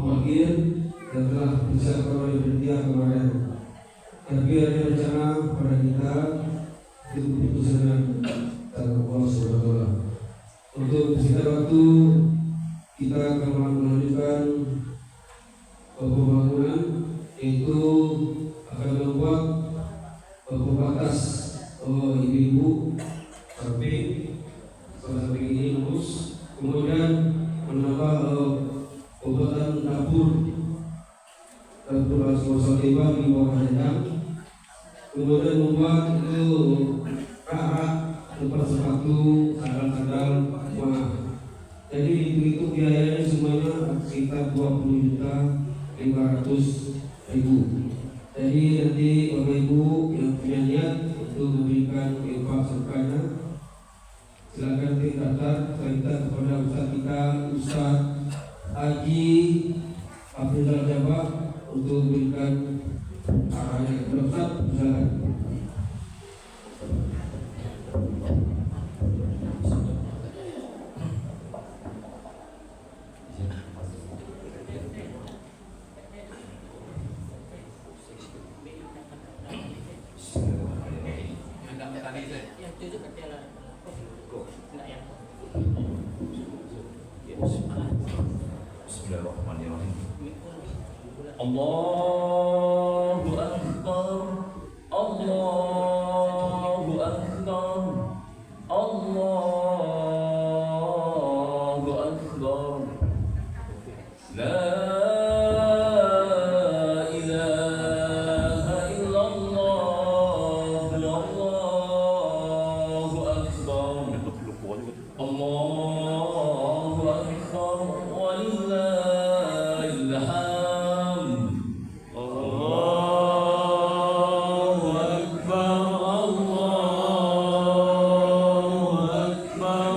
Fakir yang telah bisa oleh berhentian kemarin. Tapi ada rencana pada kita itu keputusan Allah SWT. Untuk singkat waktu kita akan melanjutkan pembangunan, yaitu akan membuat pembatas ibu-ibu samping ini lurus, kemudian menambah pembuatan dapur sosial dewan di bawah rendang, kemudian membuat rak-rak tempat sepatu, sandal-sandal rumah. Jadi itu biayanya semuanya sekitar 20.500.000. Jadi nanti Bapak Ibu yang punya niat untuk memberikan infak sedekahnya, silakan daftar kita kepada Ustaz kita, Ustaz Haji Abdul Jabbar, untuk memberikan arahannya. Ustaz, silakan. Bismillahirrahmanirrahim. Allahu Akbar, Allahu Akbar, Allahu Akbar. La ilaha illallah, Allahu Akbar, Allahu Akbar, walillahil hamd. Allahu Akbar, Allahu Akbar,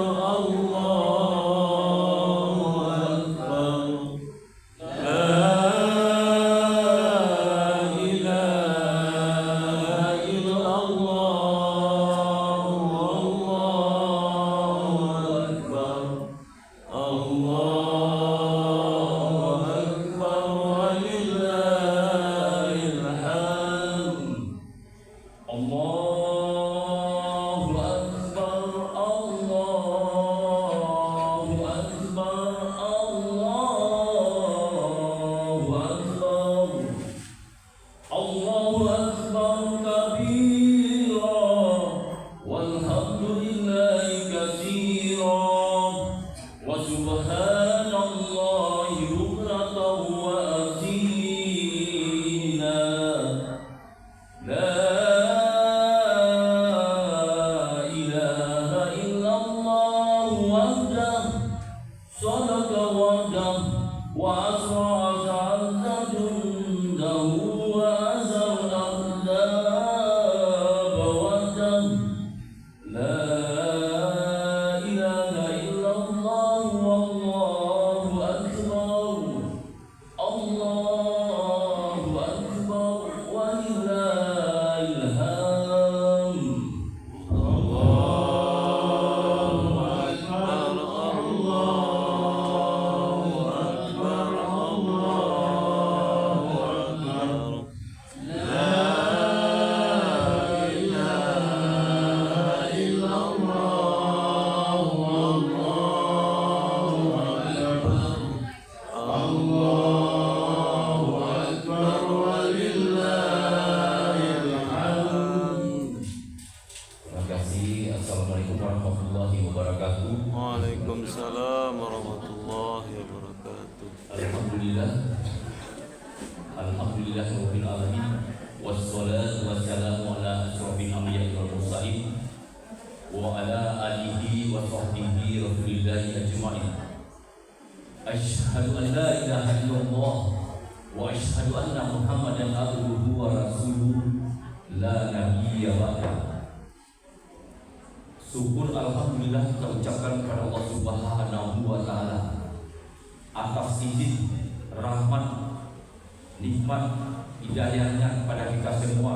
Allahu Akbar. La ilaha illallah, Allahu Akbar, Allahu Akbar, walillahil hamd. Allahu Akbar, Allahu Akbar, Allahu Akbar. Allahu Akbar kabira, walhamdulillahi katsira, wa subhanallahi bukratan wa asila. La ilaha illallah wahdah, sadaqa wahdah, wa asra ja'alna jundahu wa azal aqdaba wahdah. La ilaha illallah wallahu akbar, Allahu akbar, walillahil hamd. Allahu akbar, Allahu akbar, Allahu akbar. La ilaha illallah, Allahu akbar, Allahu akbar, walillahil hamd. Terima kasih. Assalamualaikum warahmatullahi wabarakatuh. Waalaikumsalam warahmatullahi wabarakatuh. Alhamdulillah, alhamdulillah rabbil alamin, wassalatu wassalamu ala asyrofil anbiya'i wal mursalin wa ala alihi wa sahbihi rasulillahi ajma'in. Asyhadu an la ilaha illallah wa asyhadu anna Muhammadan abduhu wa rasuluhu la nabiyya ba'da. Syukur alhamdulillah kita ucapkan kepada Allah Subhanahu wa taala atas izin, rahmat, nikmat, hidayahnya kepada kita semua.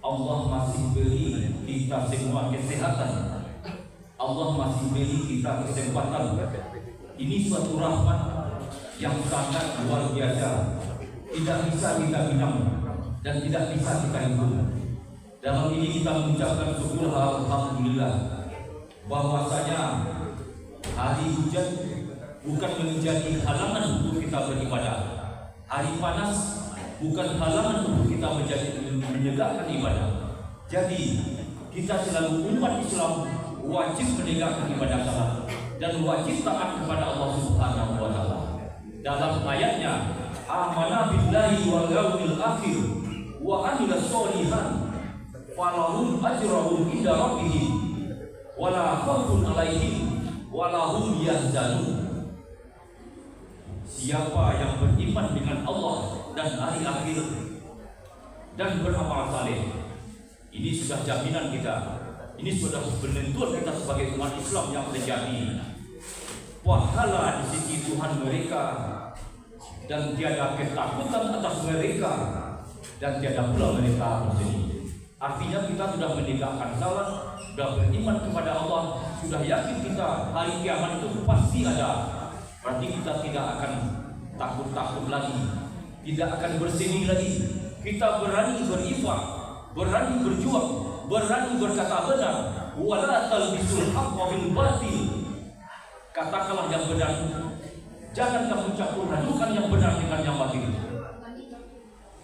Allah masih beri kita semua kesehatan. Allah masih beri kita kesempatan. Ini suatu rahmat, yang sangat luar biasa, tidak bisa kita bilang dan tidak bisa kita hitung. Dalam ini kita mengucapkan syukur alhamdulillah bahwasanya hari hujan bukan menjadi halangan untuk kita beribadah. Hari panas bukan halangan untuk kita menegakkan ibadah. Jadi kita selalu umat Islam wajib menegakkan ibadah salat dan wajib taat kepada Allah Subhanahu wa taala. Dalam ayatnya, amana billahi wal yawmil akhir wa amila sholihan falahum ajrahum inda rabbihim wala khaufun alaihim wala hum yahzanun. Siapa yang beriman dengan Allah dan hari akhir dan beramal saleh, ini sudah jaminan kita. Ini sudah penentuan kita sebagai umat Islam yang sejati. Pahala di sisi Tuhan mereka dan tiada ketakutan atas mereka dan tiada pula mereka bersedih. Artinya kita sudah menegakkan salat, sudah beriman kepada Allah, sudah yakin kita hari kiamat itu pasti ada. Berarti kita tidak akan takut-takut lagi, tidak akan bersedih lagi. Kita berani berinfak, berani berjuang, berani berkata benar. Wala talbisul haqqa bil batil. Katakanlah yang benar, jangan kamu campur adukan yang benar dengan yang batil.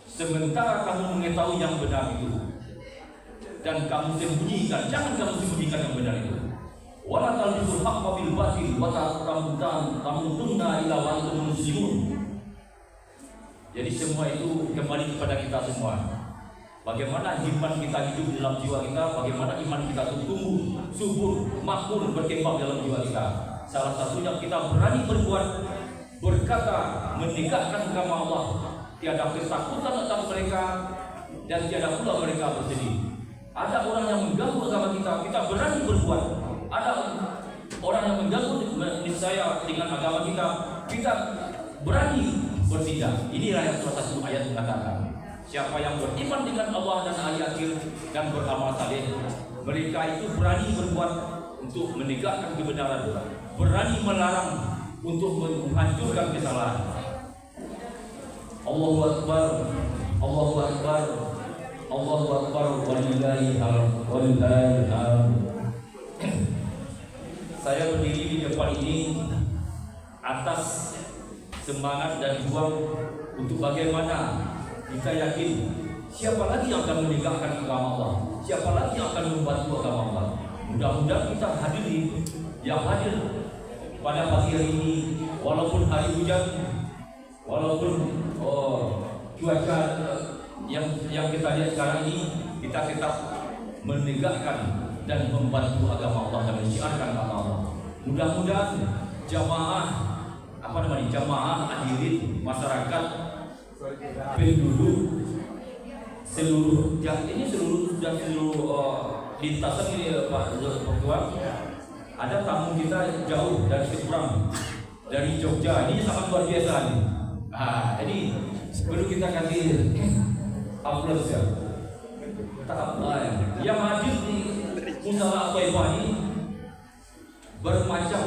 Sementara kamu mengetahui yang benar itu dan kamu sembunyikan, jangan kamu sembunyikan yang benar itu. Wala talbisul haqqa bil batil wa tamutunna ila wa antum muslimun. Jadi semua itu kembali kepada kita semua. Bagaimana iman kita hidup dalam jiwa kita, bagaimana iman kita tumbuh, subur, makmur, berkembang dalam jiwa kita. Salah satunya kita berani berbuat, berkata, menegakkan agama Allah. Tiada ketakutan atas mereka dan tiada pula mereka bersedih. Ada orang yang mengganggu agama kita, kita berani berbuat. Ada orang yang mengganggu niscaya dengan agama kita, kita berani bertindak. Ini ayat salah satu ayat mengatakan, siapa yang beriman dengan Allah dan hari akhir dan beramal saleh, mereka itu berani berbuat untuk menegakkan kebenaran, berani melarang untuk menghancurkan kesalahan. Allahu Akbar, Allahu Akbar, Allahu Akbar, walillahil hamd. Saya berdiri di depan ini atas semangat dan juang untuk bagaimana kita yakin siapa lagi yang akan menegakkan agama Allah, siapa lagi yang akan membantu agama Allah. Mudah-mudahan kita hadiri yang hadir pada pagi hari ini, walaupun hari hujan, walaupun cuaca yang kita lihat sekarang ini, kita tetap menegakkan dan membantu agama Allah dan menyiarkan agama Allah. Mudah-mudahan jamaah hadirin masyarakat penduduk seluruh lintasan ini Pak Ketua, ada tamu kita jauh dari seberang dari Jogja, ini sangat luar biasa nih. Jadi perlu kita kasih aplaus ya. Yang hadir di Musyawarah Thaifah ini bermacam.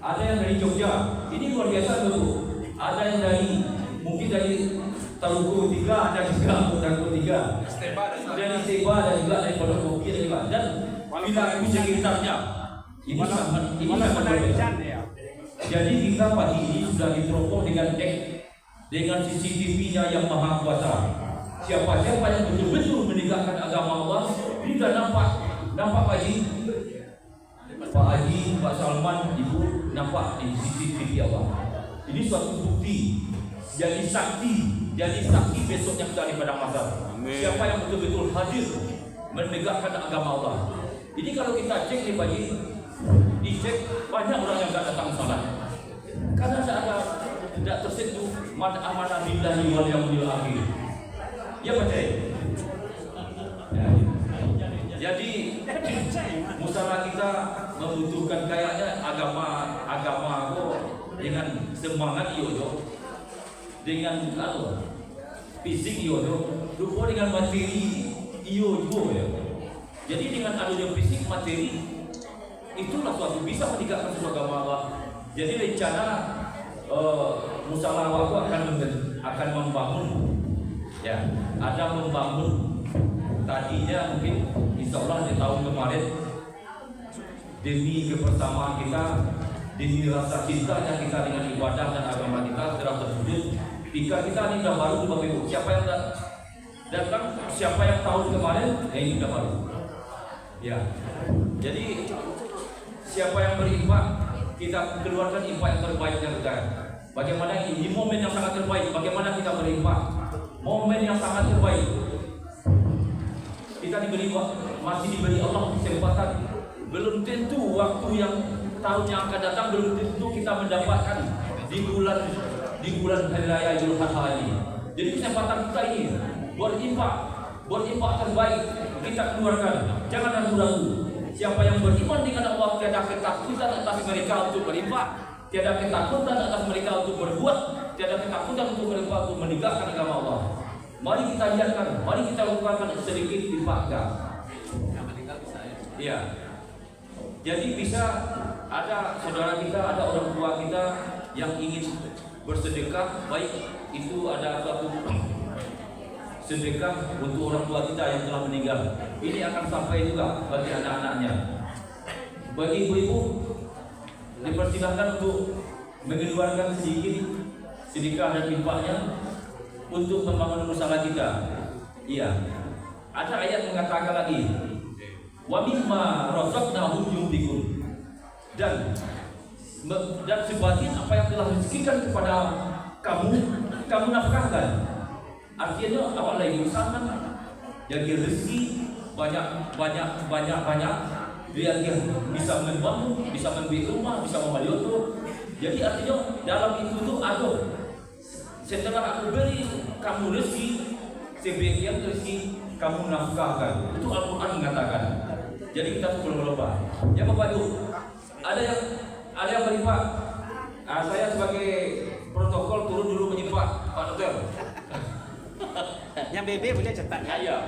Ada yang dari Jogja, ini luar biasa dulu. Ada yang mungkin dari Taruku 3, ada juga Taruku 3. Dari Seba dan juga dari Pondok Kopi dan juga dan wilayah sekitarnya. Ini sangat berbeda. Jadi kita pagi ini sudah diteropong dengan CCTV-nya yang maha kuasa. Siapa-siapa yang betul-betul menegakkan agama Allah, ini sudah nampak Pak Haji, Pak Haji, Pak Salman, Ibu nampak di CCTV Allah. Ini suatu bukti, jadi saksi besoknya kita di padang mahsyar. Siapa yang betul-betul hadir menegakkan agama Allah. Ini kalau kita cek nih Pak Haji, dicek banyak orang yang tidak datang salat karena tidak tersentuh amanah billahi wal yaumil akhir. Ya Pak Cek. Jadi musyawarah kita membutuhkan kayaknya agama dengan semangat yoyo, dengan fisik yoyo, lupa dengan materi yoyo ya. Jadi dengan adanya fisik materi itulah suatu bisa menegakkan suatu agama Allah. Jadi rencana usaha waktu akan membangun, ya, ada membangun. Tadinya mungkin insya Allah di tahun kemarin demi kebersamaan kita, demi rasa cintanya kita dengan ibadah dan agama kita telah terwujud. Jika kita ini sudah baru Bapak Ibu, siapa yang datang, siapa yang tahun kemarin, ini sudah baru. Ya, jadi siapa yang berinfak, kita keluarkan infak yang terbaiknya kita. Bagaimana di momen yang sangat terbaik, bagaimana kita berinfak? Momen yang sangat terbaik. Kita masih diberi Allah kesempatan. Belum tentu waktu yang tahun yang akan datang, belum tentu kita mendapatkan di bulan hari raya Idul Adha ini. Jadi kesempatan kita ini berinfak terbaik kita keluarkan. Jangan ragu-ragu. Siapa yang beriman dengan Allah, tiada ketakutan atas mereka untuk berinfak, tiada ketakutan atas mereka untuk berbuat, tiada ketakutan untuk mereka untuk menegakkan agama Allah. Mari kita lihatkan, mari kita lakukan sedikit infaknya. Iya. Jadi bisa ada saudara kita, ada orang tua kita yang ingin bersedekah, baik itu ada suatu sedekah untuk orang tua kita yang telah meninggal. Ini akan sampai juga bagi anak-anaknya. Bagi ibu-ibu dipersilahkan untuk mengeluarkan sedikit sedekah dan infaknya untuk membangun usaha kita. Iya. Ada ayat mengatakan lagi, wa mimma razaqnahum yunfiqun. Dan sebagian apa yang telah rezekikan kepada kamu nafkahkan. Artinya apa lagi? Misalkan jadi rezeki banyak, biar dia bisa membangun, bisa membeli rumah, bisa membeli auto. Jadi artinya dalam itu tuh ada. Setelah aku beri kamu rezeki, sebagian rezeki kamu nafkahkan. Itu Al-Quran mengatakan. Jadi kita perlu berlomba. Ya Bapak Ibu, ada yang berinfak. Saya sebagai protokol turun dulu menyimpak Pak Dokter. Yang BB boleh cetak. Ya.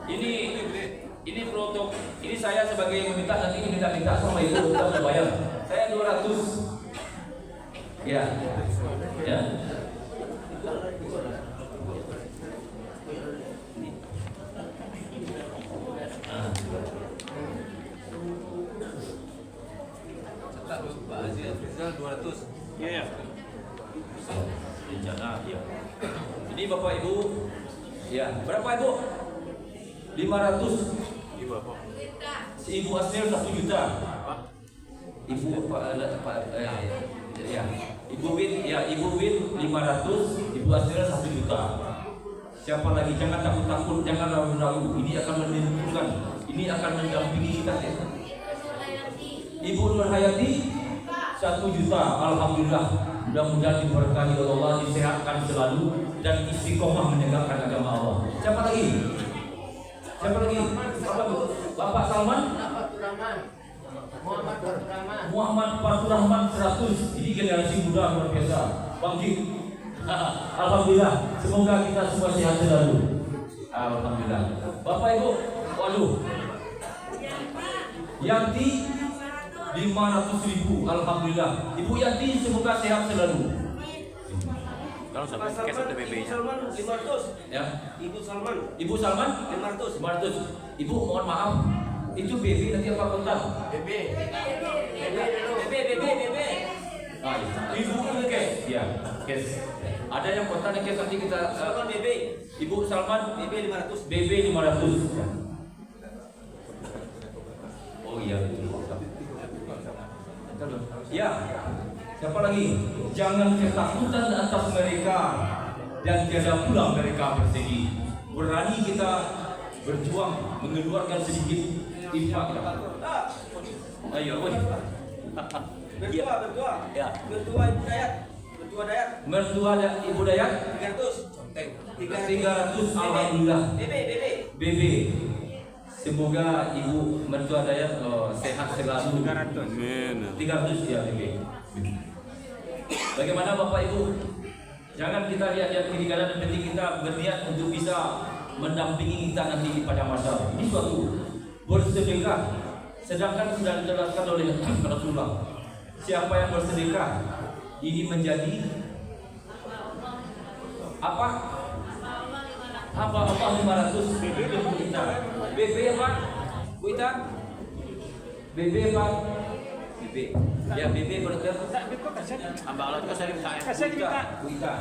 Ini protokol. Ini saya sebagai meminta, nanti minta sama Ibu untuk bayar. Saya 200. Ya. Rizal 200. Iya. Rencana ya. Ini Bapak Ibu, ya berapa Ibu? 500. Ibu apa? Si Ibu Asnil 1 juta. Ibu ya. Ibu Win 500, Ibu Asnil 1 juta. Siapa lagi? Jangan takut-takut, jangan ragu-ragu. Ini akan menentukan, ini akan mendampingi kita. Ibu Nur Hayati 1 juta. Alhamdulillah. Mudah-mudahan diberkahi oleh Allah, disehatkan selalu dan istiqomah menegakkan agama Allah. Siapa lagi? Bapak Salman? Muhammad Fatur Rahman 100. Ini generasi muda luar biasa. Bangkit. Alhamdulillah. Semoga kita semua sehat selalu. Alhamdulillah. Bapak Ibu, waduh. Yanti 500.000. Alhamdulillah. Ibu Yanti semoga sehat selalu. Kalau sampai cash ada BB-nya. Salman 500. Ya. Ibu Salman 500. 500. Ibu mohon maaf. Itu BB nanti apa kontak? BB. Ah, Ibu itu cash. Ya, cash. Ada yang kontak cash nanti kita Salman BB. Ibu Salman BB 500. BB 500. Oh iya. Ya. Siapa lagi? Jangan ketakutan atas mereka dan tiada pula mereka bersedih. Berani kita berjuang mengeluarkan sedikit infak. Ayo, woi. Bertua. Ya. Bertua Dayat. Mertua Ibu Dayat 300. 300. Alhamdulillah. BB. Semoga Ibu Mertua Dayat sehat selalu. 300. 300 ya BB. Bagaimana Bapak Ibu? Jangan kita lihat kiri kanan, dan penting kita berniat untuk bisa mendampingi kita nanti pada masa ini suatu bersedekah. Sedangkan sudah dijelaskan oleh Rasulullah, siapa yang bersedekah ini menjadi Apa? Hamba Allah 500. Bu Ita. BB apa? Bu Ita? BB apa? BB. Ya BB berapa? Hamba Allah itu kasih diminta ya. Bu Ita.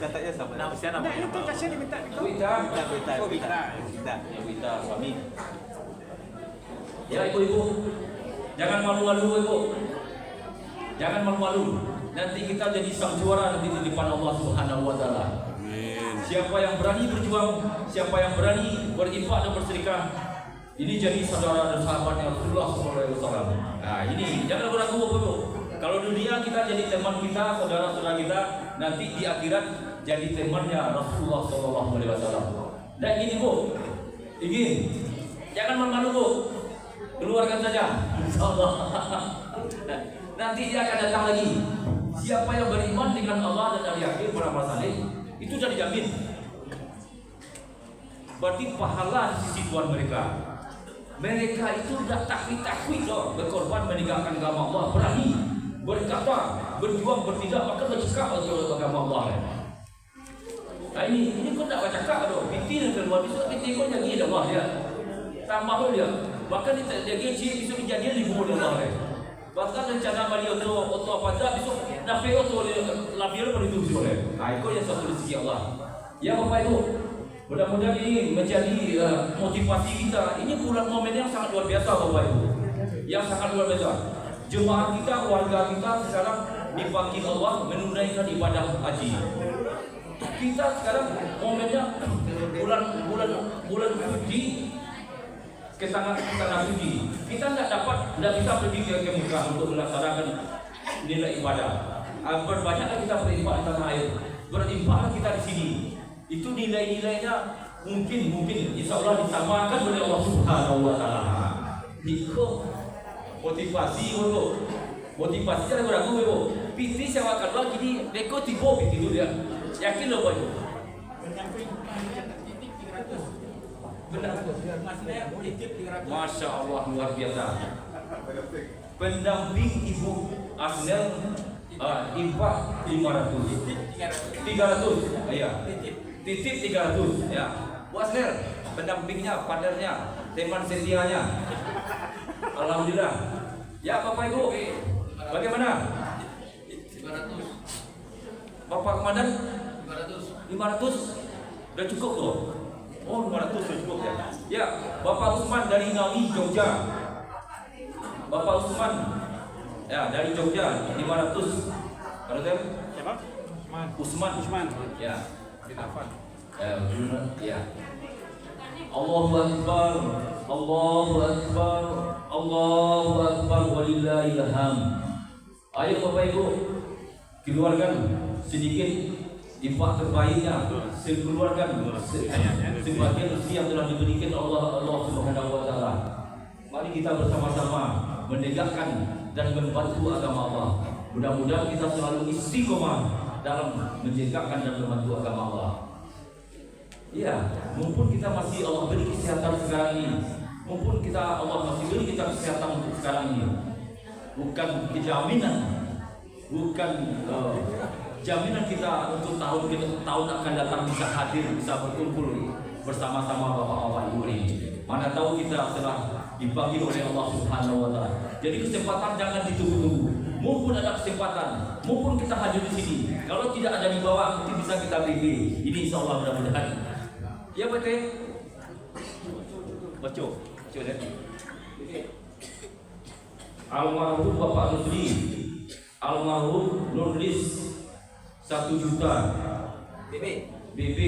Catatnya sama. Nama siapa namanya? Itu kasih diminta. Bu Ita. Kita. Bu Ita suami. Ya ibu-ibu, jangan malu-malu ibu. Jangan malu-malu. Nanti kita jadi sang juara nanti di depan Allah Subhanahu wa taala. Amin. Siapa yang berani berjuang, siapa yang berani berinfak dan bersedekah, ini jadi saudara dan sahabatnya Rasulullah SAW. Nah ini jangan ragu ibu. Kalau dunia kita jadi teman kita, saudara-saudara kita, nanti di akhirat jadi temannya Rasulullah SAW. Dan ini bu, ingin jangan malu-malu bu. Keluarkan saja, insyaallah. Nanti dia akan datang lagi. Siapa yang beriman dengan Allah dan hari akhir beramal saleh, itu sudah dijamin. Berarti pahala di sisi Tuhan mereka. Mereka itu tidak takut loh berkorban meninggalkan agama Allah, berani berkata, berjuang, bertindak, bahkan bercakap untuk agama Allah. Nah ini kau tak bercakap loh. Binti yang keluar besok, binti kau jadi Allah ya. Tambah dia. Bahkan dia gaji bisa kejadian di bawah Allah. Bahkan rencana balik untuk apa dah besok nafi untuk labir beritu boleh. Nah itu yang satu rezeki Allah. Ya Bapak Ibu, mudah-mudahan ini menjadi motivasi kita. Ini bulan momen yang sangat luar biasa Bapak Ibu. Yang sangat luar biasa. Jemaah kita, warga kita sekarang dipanggil Allah menunaikan ibadah haji. Kita sekarang momennya bulan suci. Kita suci, kita tidak bisa pergi ke Mekah untuk melaksanakan nilai ibadah. Berbanyaklah kita berinfak di tanah air, berinfaklah kita di sini. Itu nilai-nilainya mungkin insya Allah disamakan oleh Allah Subhanahu Wa Taala. Itu motivasi untuk motivasi saya beragu ibu. Piti saya akan lagi ni, deko tibo piti tu dia. Yakin loh ibu. Benar. Masya Allah luar biasa. Pendamping Ibu Asnel infak 500. 300. Ya. Titip 300. Ya. Bu Asnel, pendampingnya, padarnya, teman setianya. Alhamdulillah. Ya Bapak Ibu, bagaimana? 500. Bapak Komandan? 500. Udah cukup tuh. Oh 500 cukup ya. Ya, Bapak Usman dari Ngawi, Jogja. Bapak Usman, ya dari Jogja 500. Kalau saya? Siapa? Usman. Ya. Ya. Allahu Akbar. Allahu Akbar. Allahu Akbar walillahil hamd. Ayo Bapak Ibu, keluarkan sedikit infak terbaiknya, keluarkan sebagian rezeki yang telah diberikan Allah Subhanahu Wa Taala. Mari kita bersama-sama menegakkan dan membantu agama Allah. Mudah-mudahan kita selalu istiqomah dalam menegakkan dan membantu agama Allah. Ya, mumpun kita masih Allah beri kesehatan sekarang ini, mumpun Allah masih beri kita kesehatan untuk sekarang ini, bukan kejaminan, bukan jaminan kita untuk tahun akan datang bisa hadir, bisa berkumpul bersama-sama bapak-bapak ibu ini. Mana tahu kita telah dipanggil oleh Allah Subhanahu Wa Taala. Jadi kesempatan jangan ditunggu-tunggu. Mumpun ada kesempatan, mumpun kita hadir di sini. Kalau tidak ada di bawah, mungkin bisa kita pilih. Ini insya Allah mudah-mudahan. Ya betul. Baca deh. Almarhum Bapak Nusri, almarhum Nurlis 1 juta. BB.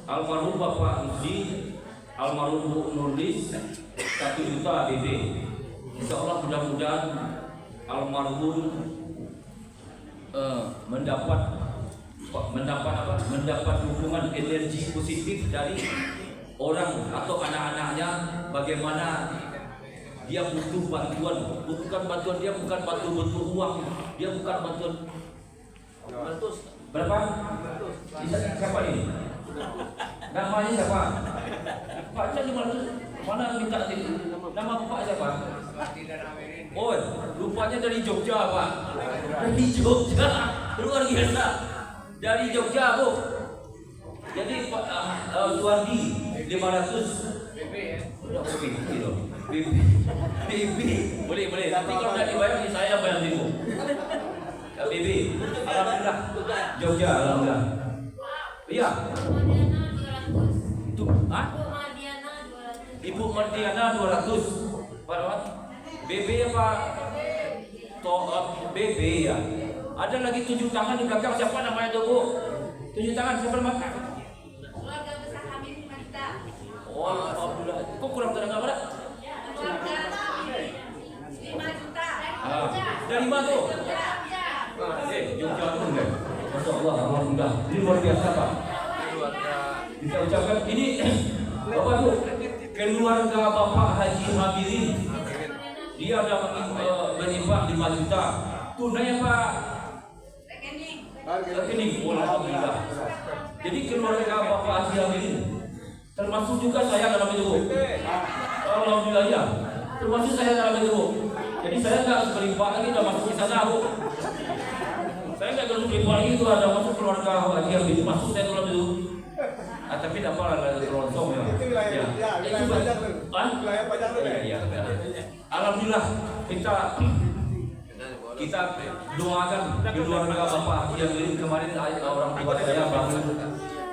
Almarhum Bapak Nusri, almarhum Bu Nurlis 1 juta BB. Insyaallah mudah-mudahan almarhum mendapat dukungan energi positif dari orang atau anak-anaknya, bagaimana dia butuh bantuan, dia bukan bantuan uang, dia bukan bantuan 500. Berapa? Siapa ini? Namanya siapa? Pak Cak 500. Mana minta nama Bapak siapa? Oh, rupanya dari Jogja Pak. Dari Jogja. Luar biasa. Dari Jogja, Bu. Jadi Suwardi 500. Udah BB. Boleh. Tapi kalau tidak dibayar, saya bayar ibu. BB. Alhamdulillah. Jogja, alhamdulillah. Iya. Itu, Ibu Mardiana 200. Pak BB apa? BB ya. Ada lagi 7 tangan di belakang. Siapa namanya tuh, Bu? 7 tangan siapa namanya? Keluarga besar kami 5 juta. Oh, alhamdulillah. Kok kurang terdengar pada? Keluarga kami 5 juta. Dari mana tuh? Jogja tuh kan. Masya Allah, alhamdulillah. Ini luar biasa Pak. Kita ucapkan ini Bapak tuh keluarga Bapak Haji Hamirin. Dia ada menimba 5 juta. Tunai Pak. Rekening. Alhamdulillah. Jadi keluarga Bapak Haji Hamirin termasuk juga saya dalam itu. Alhamdulillah ya. Termasuk saya dalam itu. Jadi saya nggak berlimpah lagi udah masuk di sana, Bu. Saya nggak harus berlimpah lagi itu ada masuk keluarga Haji Hamirin masuk saya dalam itu. Tapi tidak apa ada keroncong ya. Itu wilayah pajak. Iya. Alhamdulillah kita doakan keluarga Bapak Haji Hamirin kemarin orang tua saya baru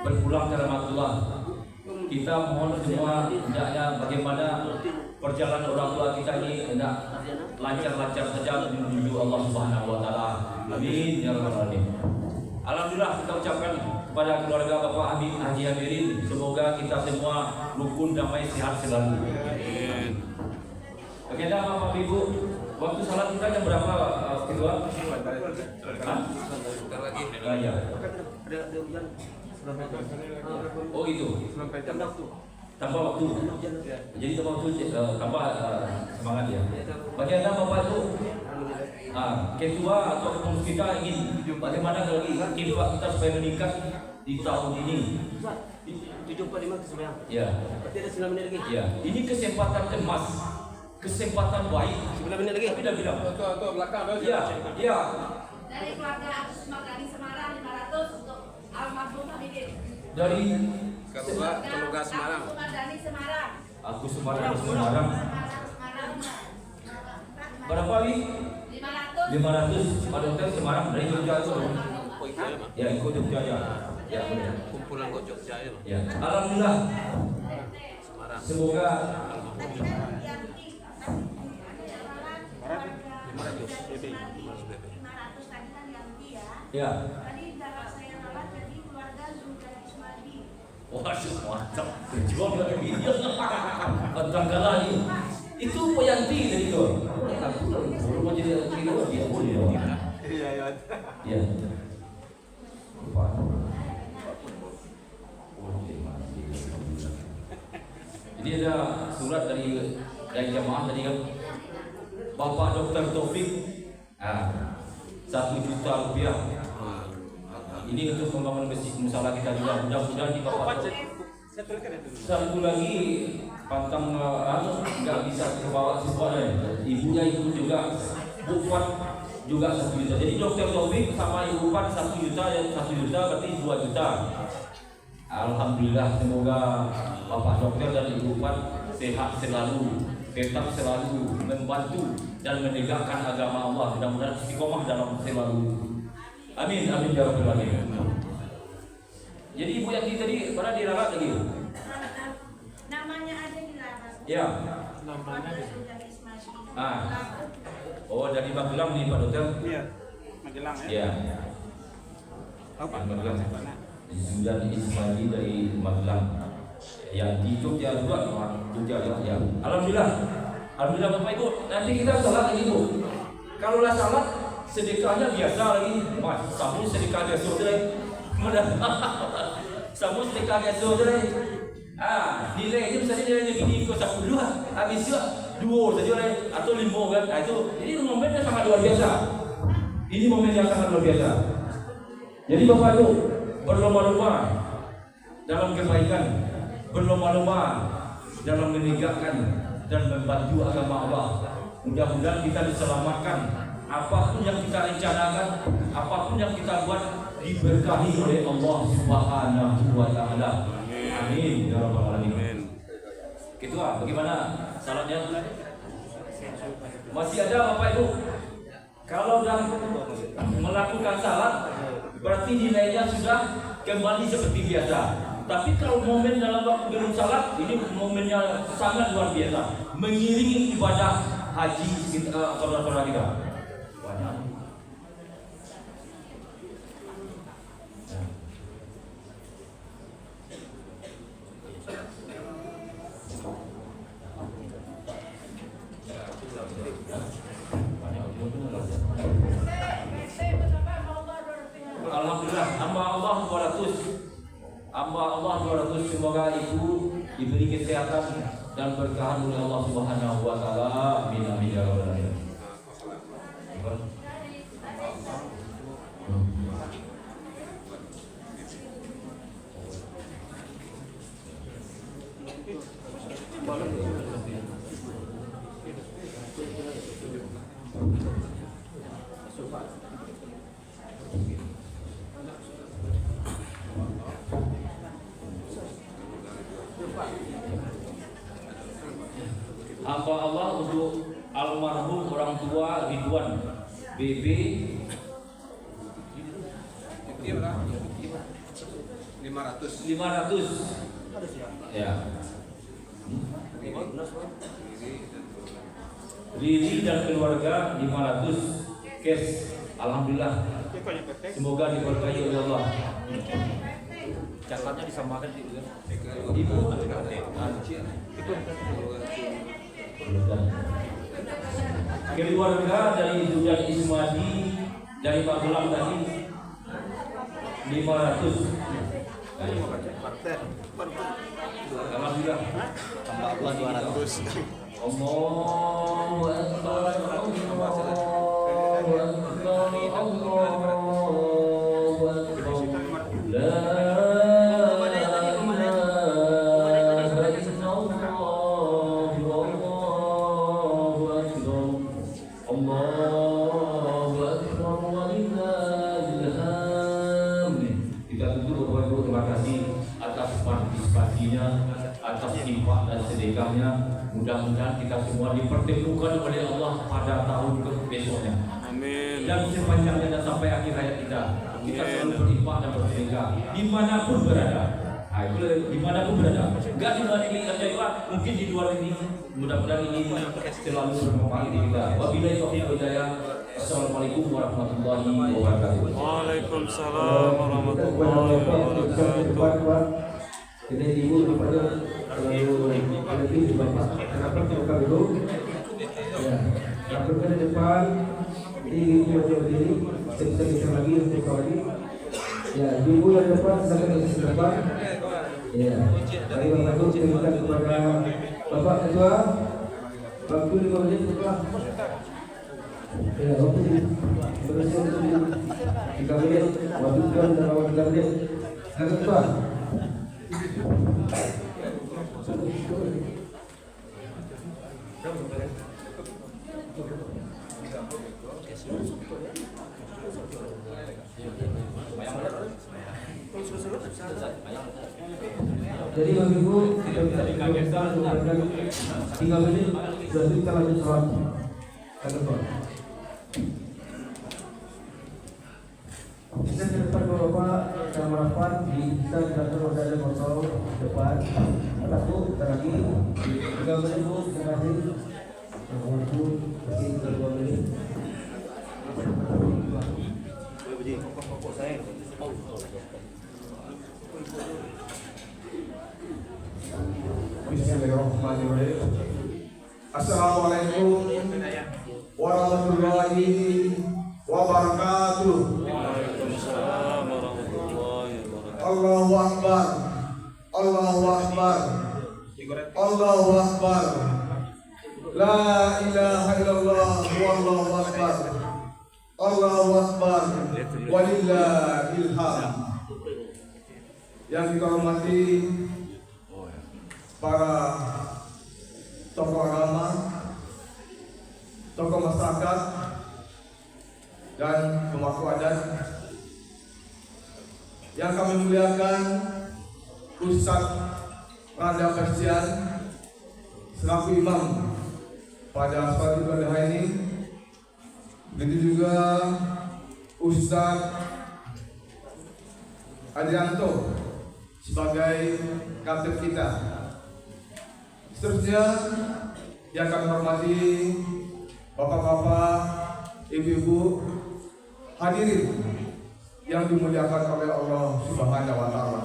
berpulang ke rahmatullah. Kita mohon semua hendaknya bagaimana perjalanan orang tua kita ini hendak lancar-lancar saja menuju Allah Subhanahu wa taala. Amin ya rabbal alamin. Alhamdulillah kita ucapkan kepada keluarga Bapak Haji Hamirin semoga kita semua rukun damai sehat selalu. Amin. Bagaimana Bapak Ibu? Waktu salat kita jam berapa kedua? Bentar lagi. Ya. Oh itu. Tambah waktu. Jadi tambah waktu tambah semangat ya. Bagaimana Bapak itu? Ketua atau pengurus kita ingin bagaimana lagi kita supaya meningkat di tahun ini. 745 ke sembilan. Ya. Berarti ada 9 menit lagi. Ya. Ini kesempatan emas, kesempatan baik. 9 menit lagi. Tapi dah bilang. Tuh belakang. Ya. Dari keluarga Agus Magani Semarang 500 untuk almarhum Hamidin. Dari keluarga Semarang. Agus Magani Semarang. Aku Semarang. Berapa lagi? 500 Pak Dokter Semarang dari Jogja itu. Ya ikut Jogja ya. Ya benar. Kumpulan kok Jogja ya. Ya. Alhamdulillah. Semarang. Semoga 500 tadi kan ganti ya. ya. Tadi dapat saya rawat jadi keluarga Zulkifli Ismaili. Waduh, mantap. Berjuang dari dia. Tentang lagi. Itu Poyanti dari itu. Baru mau jadi kilo dia boleh dong. Iya. Ya. Jadi ada surat dari jamaah tadi kan. Bapak Dr. Taufik 1 juta rupiah. Ini untuk pembangunan masjid musala kita juga. Mudah-mudahan di Bapak satu lagi pantang nggak bisa ke bawah semua ibunya ikut juga. Bufat juga 1 juta. Jadi Dr. Taufik sama Ibu Bufat 1 juta dan 1 juta berarti 2 juta. Alhamdulillah semoga Bapak Dokter dan Ibu Bufat sehat selalu, tetap selalu membantu dan menegakkan agama Allah. Mudah-mudahan istiqomah dalam selalu. Amin ya rabbal alamin. Jadi ibu yang tadi pada dirawat lagi. Namanya aja dirawat. Ya. Namanya Zulkifli Ismaili. Oh dari Magelang nih Pak Dokter. Iya. Magelang ya. Iya. Apa Magelang? Zulkifli Ismaili dari Magelang. Yang di Jogja juga, Jogja ya. Alhamdulillah Bapak Ibu. Nanti kita salat lagi Bu. Kalau lah salat sedekahnya biasa lagi. Mas, samu sedekah biasa deh. Samu sedekah biasa deh. Nilainya misalnya nilainya gini kok 10 habis juga 2 saja lah atau 5 kan. Itu ini momennya sangat luar biasa. Ini momen yang sangat luar biasa. Jadi Bapak Ibu berlomba-lomba dalam kebaikan, berlomba-lomba dalam menegakkan dan membantu agama Allah. Mudah-mudahan kita diselamatkan apapun yang kita rencanakan, apapun yang kita buat diberkahi oleh Allah Subhanahu wa taala. Amin ya rabbal alamin. Gitu bagaimana salatnya? Masih ada Bapak Ibu? Kalau sudah melakukan salat berarti nilainya sudah kembali seperti biasa. Tapi kalau momen dalam waktu belum salat, ini momennya sangat luar biasa, mengiringi ibadah haji saudara-saudara kita. Banyak. Alhamdulillah, hamba Allah 200. Hamba Allah 200, semoga ibu diberi kesehatan dan berkahan oleh Allah Subhanahu wa taala. Amin amin ya rabbal alamin. Hamba Allah untuk almarhum orang tua Ridwan BB 500 ya. Riri dan keluarga 500 cash. Alhamdulillah, semoga diberkahi oleh Allah. Cakapnya disamakan ibu. Keluarga dari Zudan Ismadi dari Magelang tadi 500. Alhamdulillah. Tambah 200. Allahu Akbar. Atas infak dan sedekahnya, mudah-mudahan kita semua dipertemukan oleh Allah pada tahun besoknya. Amin. Dan sepanjangnya dan sampai akhir hayat kita selalu berinfak dan bersedekah dimanapun berada. Dimanapun berada. Enggak di luar negeri saja juga, mungkin di luar negeri. Mudah-mudahan ini selalu bermanfaat di kita. Wabillahi taufiq wal hidayah. Assalamualaikum warahmatullahi wabarakatuh. Waalaikumsalam warahmatullahi wabarakatuh. Jadi ibu kepada lebih bapak kenapa buka dulu ya lakukan di depan ini ibu berdiri sebisa lagi untuk lagi ya ibu yang depan silakan ke depan ya dari bapak itu kita kepada bapak ketua waktu 5 menit setelah ya waktu berhasil 3 menit waktu dan 3 menit ketua. Jadi bagi ibu kita bisa dikagetkan 3 menit sudah kita lanjut sholat. Kata bisa ke depan bapak dalam rapat bisa datang pada kosong depan atau bu lagi 3 menit bu terima kasih waktu masih 2 menit. Bismillahirrahmanirrahim. Assalamualaikum warahmatullahi wabarakatuh. Waalaikumsalam warahmatullahi wabarakatuh. Allahu Akbar. Allahu Akbar. Allahu Akbar. La ilaha illallah wallahu akbar. Allahu Akbar. Walillahil hamd. Yang kita hormati para tokoh agama, tokoh masyarakat, dan pemangku adat yang kami muliakan, Ustadz Randa Bastian selaku imam pada sholat Idul Adha ini, begitu juga Ustadz Adrianto sebagai kapten kita. Seterusnya yang kami hormati bapak-bapak, ibu-ibu, hadirin yang dimuliakan oleh Allah Subhanahu wa Ta'ala.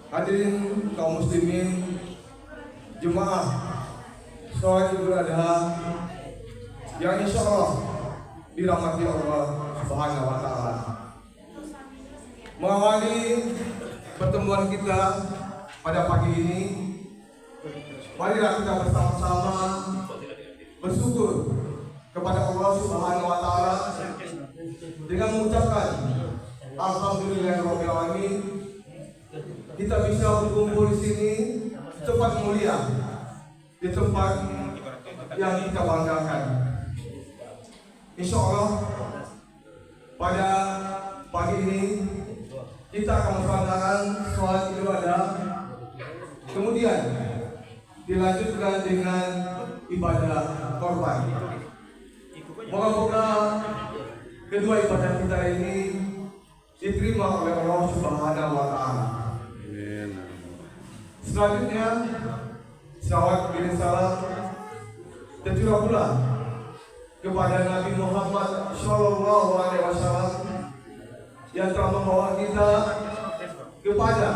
Hadirin kaum muslimin, jemaah sholat Idul Adha yang insya Allah dirahmati Allah Subhanahu wa Ta'ala. Mengawali pertemuan kita pada pagi ini, marilah kita bersama-sama bersyukur kepada Allah Subhanahu wa Ta'ala dengan mengucapkan alhamdulillahirabbil alamin, kita bisa berkumpul di sini, tempat mulia, di tempat yang kita banggakan. Insya Allah pada pagi ini kita akan melaksanakan sholat Idul Adha, kemudian dilanjutkan dengan ibadah korban. Moga-moga kedua ibadah kita ini diterima oleh Allah Subhanahu wa Ta'ala. Selanjutnya, salawat bin salam tercurah pula kepada Nabi Muhammad Shallallahu Alaihi Wasallam yang telah membawa kita kepada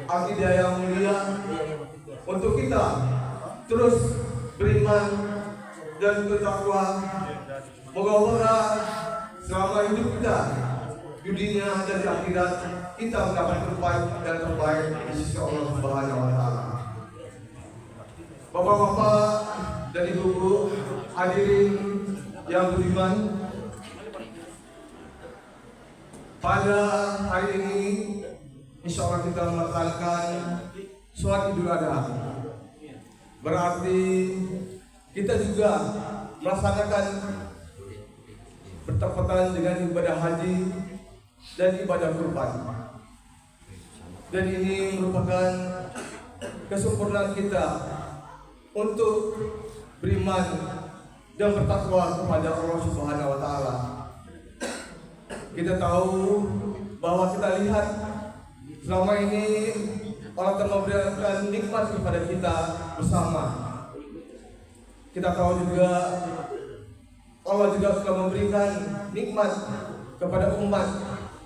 akidah yang mulia untuk kita terus beriman dan bertakwa. Moga-moga selama hidup kita di dunia dan di akhirat kita mendapat terbaik dan terbaik di sisi Allah Subhanahu wa Ta'ala. Bapak-bapak dan ibu-ibu, hadirin yang beriman, pada hari ini insya Allah kita melaksanakan sholat Idul Adha. Berarti kita juga melaksanakan bertepatan dengan ibadah haji dan ibadah kurban. Dan ini merupakan kesempurnaan kita untuk beriman dan bertakwa kepada Allah Subhanahu wa Ta'ala. Kita tahu bahwa kita lihat selama ini Allah telah memberikan nikmat kepada kita bersama. Kita tahu juga Allah juga telah memberikan nikmat kepada umat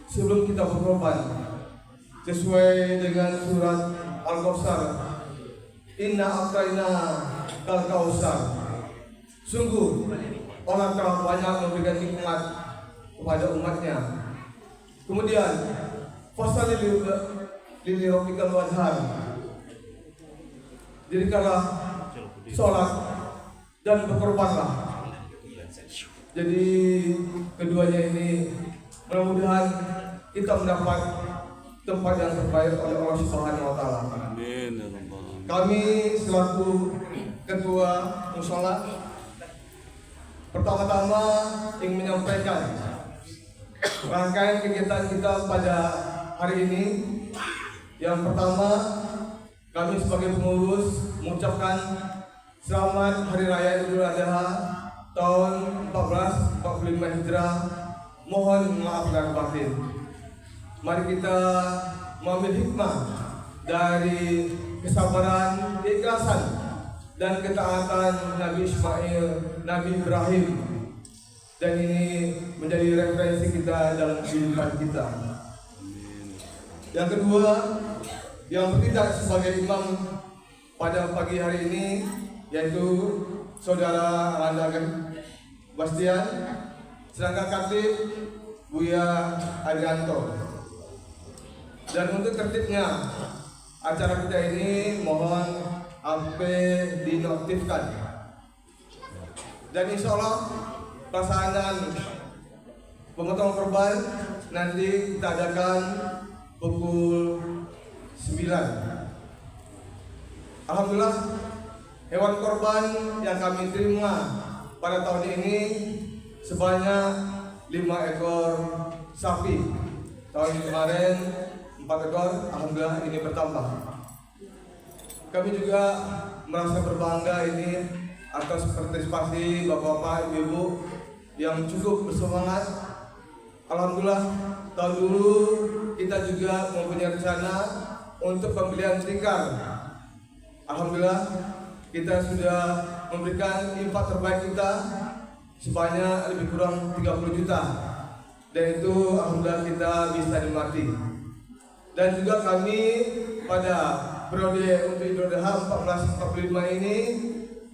sebelum kita berkorban. Sesuai dengan surat Al-Kautsar, Inna a'tayna kal kautsar. Sungguh Allah telah banyak memberikan nikmat kepada umatnya. Kemudian fasali lili rabbikal wanhar. Jadikanlah sholat dan berkorbanlah. Jadi keduanya ini mudah-mudahan kita mendapat tempat yang terbaik oleh Allah Subhanahu wa Ta'ala. Amin. Kami selaku ketua mushola pertama-tama ingin menyampaikan rangkaian kegiatan kita pada hari ini. Yang pertama, kami sebagai pengurus mengucapkan selamat Hari Raya Idul Adha tahun 1445 Hijrah. Mohon maaf lahir batin. Mari kita mengambil hikmah dari kesabaran, keikhlasan, dan ketaatan Nabi Ismail, Nabi Ibrahim. Dan ini menjadi referensi kita dalam kehidupan kita. Yang kedua, yang bertindak sebagai imam pada pagi hari ini yaitu Saudara Randa Bastian, sedangkan Katib Buya Adrianto. Dan untuk tertibnya acara kita ini mohon HP dinonaktifkan. Dan insya Allah pelaksanaan pemotongan korban nanti kita adakan pukul 9. Alhamdulillah, hewan korban yang kami terima pada tahun ini sebanyak 5 ekor sapi. Tahun kemarin 4 ekor, alhamdulillah ini bertambah. Kami juga merasa berbangga ini atas partisipasi bapak-bapak, ibu-ibu yang cukup bersemangat. Alhamdulillah tahun dulu kita juga mempunyai rencana untuk pembelian tikar. Alhamdulillah kita sudah memberikan infak terbaik kita sebanyak lebih kurang 30 juta, dan itu alhamdulillah kita bisa nikmati. Dan juga kami pada periode untuk Idul Adha 1445 ini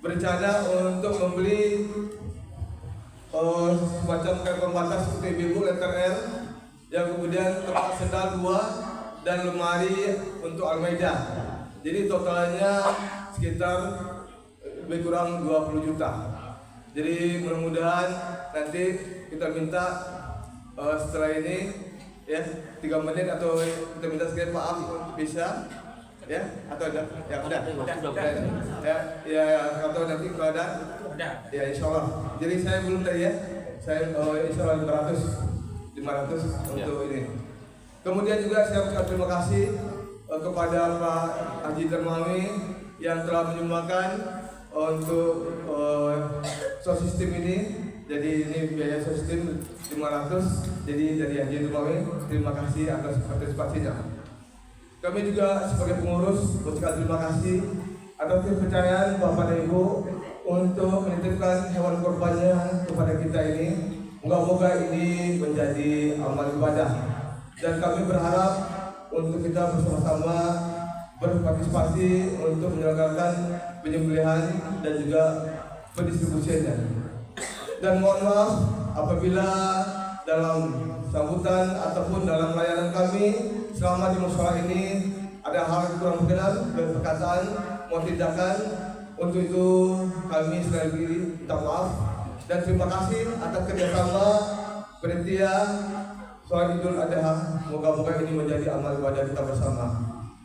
berencana untuk membeli semacam kantong batas untuk ibu-ibu letter L, yang kemudian tempat sendal 2 dan lemari untuk Al-Maidah. Jadi totalnya sekitar lebih kurang 20 juta. Jadi mudah-mudahan nanti kita minta setelah ini ya 3 menit atau kita minta sekali maaf untuk bisa ya, atau ada ya udah ya atau nanti kalau ada ya insya Allah. Jadi saya belum tadi ya, saya insya Allah 500 untuk ini. Kemudian juga saya ucapkan terima kasih kepada Pak Haji Dermawi yang telah menyumbangkan untuk sound system ini. Jadi ini biaya sound system 500. Jadi dari Haji Dermawi terima kasih atas partisipasinya. Kami juga sebagai pengurus mengucapkan terima kasih atas kepercayaan Bapak dan Ibu untuk menitipkan hewan kurbannya kepada kita ini. Moga-moga ini menjadi amal ibadah, dan kami berharap untuk kita bersama-sama berpartisipasi untuk menyelenggarakan penyembelihan dan juga pendistribusiannya. Dan mohon maaf apabila dalam sambutan ataupun dalam layanan kami selama di musyawarah ini ada hal yang kurang berkenan dan perkataan mau tindakan, untuk itu kami sekali lagi minta maaf dan terima kasih atas kerjasama panitia sholat Idul Adha. Moga-moga ini menjadi amal ibadah kita bersama.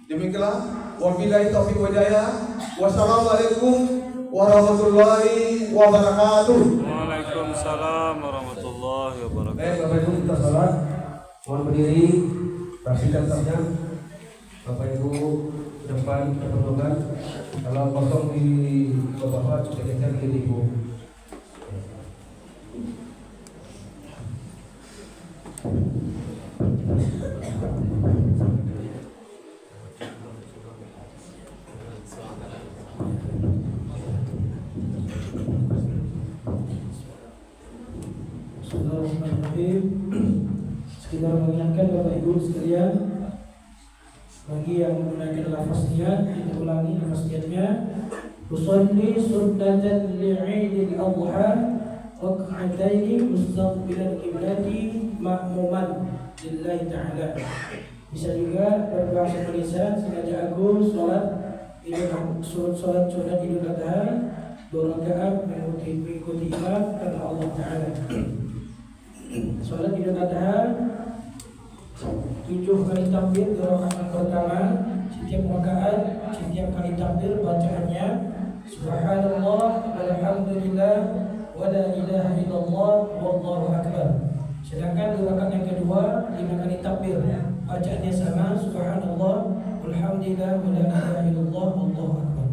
Demikianlah, wabillahi taufiq wal hidayah. Wassalamualaikum warahmatullahi wabarakatuh. Waalaikumsalam warahmatullahi wabarakatuh. Baik, Bapak Ibu, kita sholat. Mohon berdiri, rapikan safnya. Bapak Ibu depan keperluan. Kalau kosong di Bapak, kita geser ke Ibu. Bismillahirrahmanirrahim. Sekedar mengingatkan Bapak Ibu sekalian, bagi yang menggunakan lafaz niat, kita ulangi lafaz niatnya. Usolli sunnatan li'idil adha rak'ataini mustaqbilal qiblati ma'muman lillahi ta'ala. Bisa juga berbahasa Indonesia, sengaja aku sholat Idul Adha 2 rakaat mengikuti imam karena Allah Ta'ala. Sholat Idul Adha 7 kali takbir di rakaat pertama. Setiap rakaat, setiap kali takbir bacaannya Subhanallah walhamdulillah wa la ilaha illallah wallahu akbar. Sedangkan di rakaat yang kedua 5 kali takbir, bacaannya sama Subhanallah walhamdulillah wa la ilaha illallah wallahu akbar.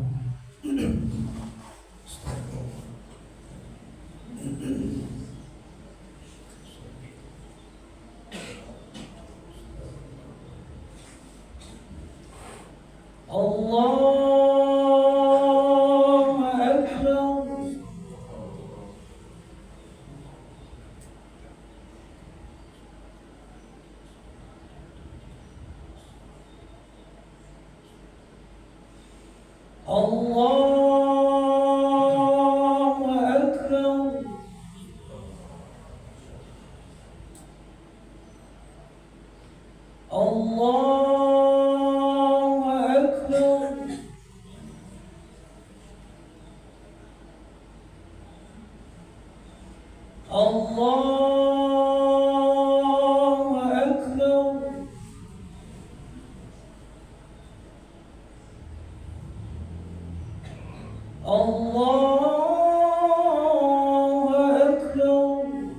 Allahu Akbar. Allahu Akbar. Allahu Akbar. Allahu Akbar. Allahu Akbar.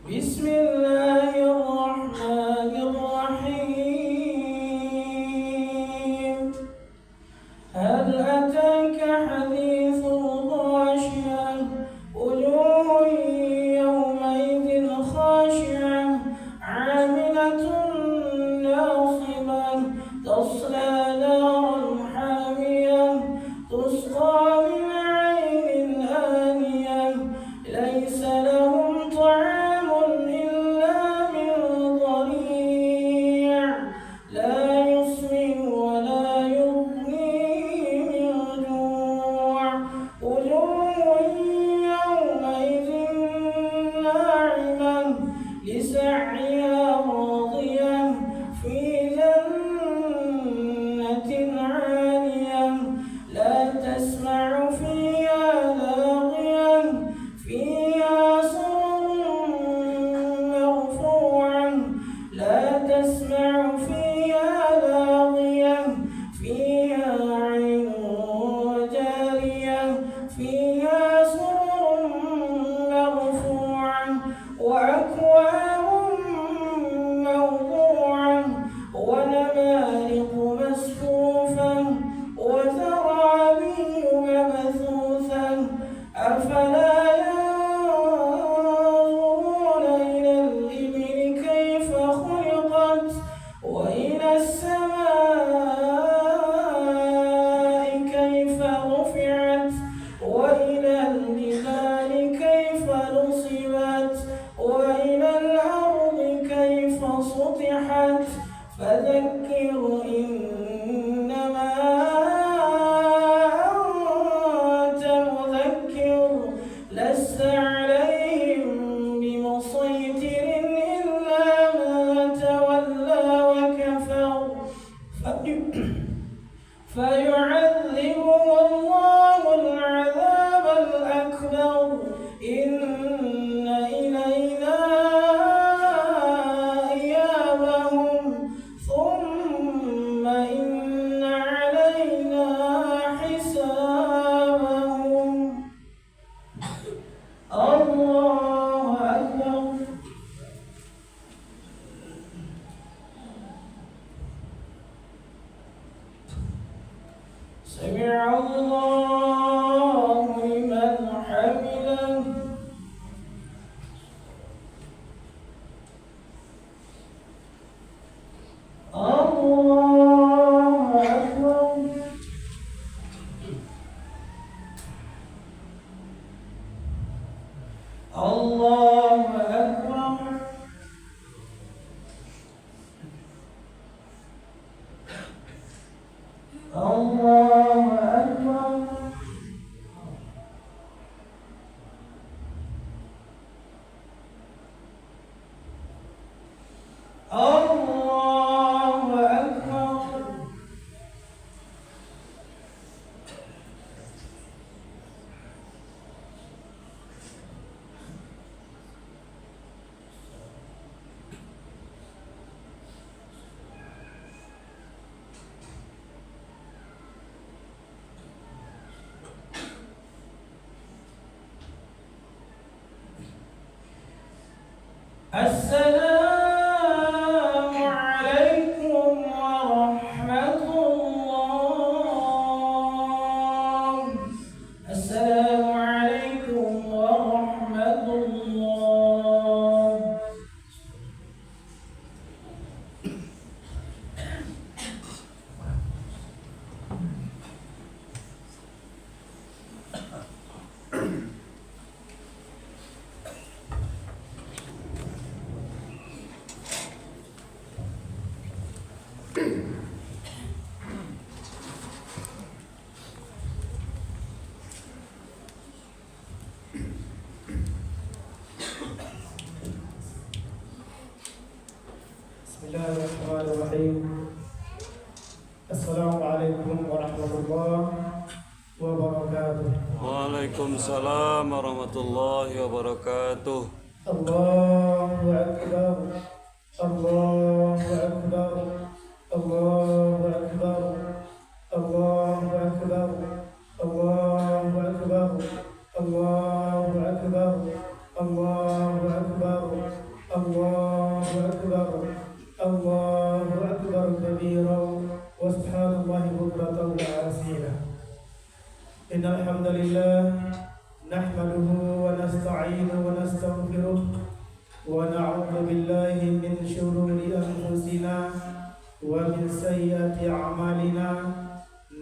بسم الله الرحمن الرحيم هل أتاك حديث الغاشية وجوه يومئذ خاشعة عاملة ناصبة تصلى نارا حامية تسقى من عين آنية ليس لهم طعام إلا من ضريع لا يسمن ولا يغني من جوع وجوه يومئذ ناعمة لسعيها راضية في جنة عالية لا تسمع فيها لاغيا فيها سرر مرفوعة لا تسمع فيها لاغيا فيها عين جارية فيها سرر مرفوعة وأكواب موضوعة ونمارق مصفوفة وزرابي مبثوثة أفلا ينظرون إلى الإبل كيف خلقت وإلى السماء كيف رفعت وإلى الجبال كيف نصبت وإلى الأرض كيف سطحت فذكر إنما أنت مذكر لست عليهم بمسيطر إلا من تولى وكفر فيعذبه الله العذاب الأكبر إن إلينا إيابهم ثم إن علينا حسابهم الله أكبر سمع الله لمن حمده الله أكبر الله أكبر الله أكبر الله أكبر السلام عليكم ورحمة الله السلام عليكم ورحمة الله بسم الله الرحمن الرحيم السلام عليكم ورحمة الله وبركاته Waalaikumsalam warahmatullahi wabarakatuh. الله أكبر الله أكبر الله أكبر الله أكبر الله أكبر الله أكبر الله أكبر إن الحمد لله نحمده ونستعينه ونستغفره ونعوذ بالله من شرور أنفسنا ومن سيئات أعمالنا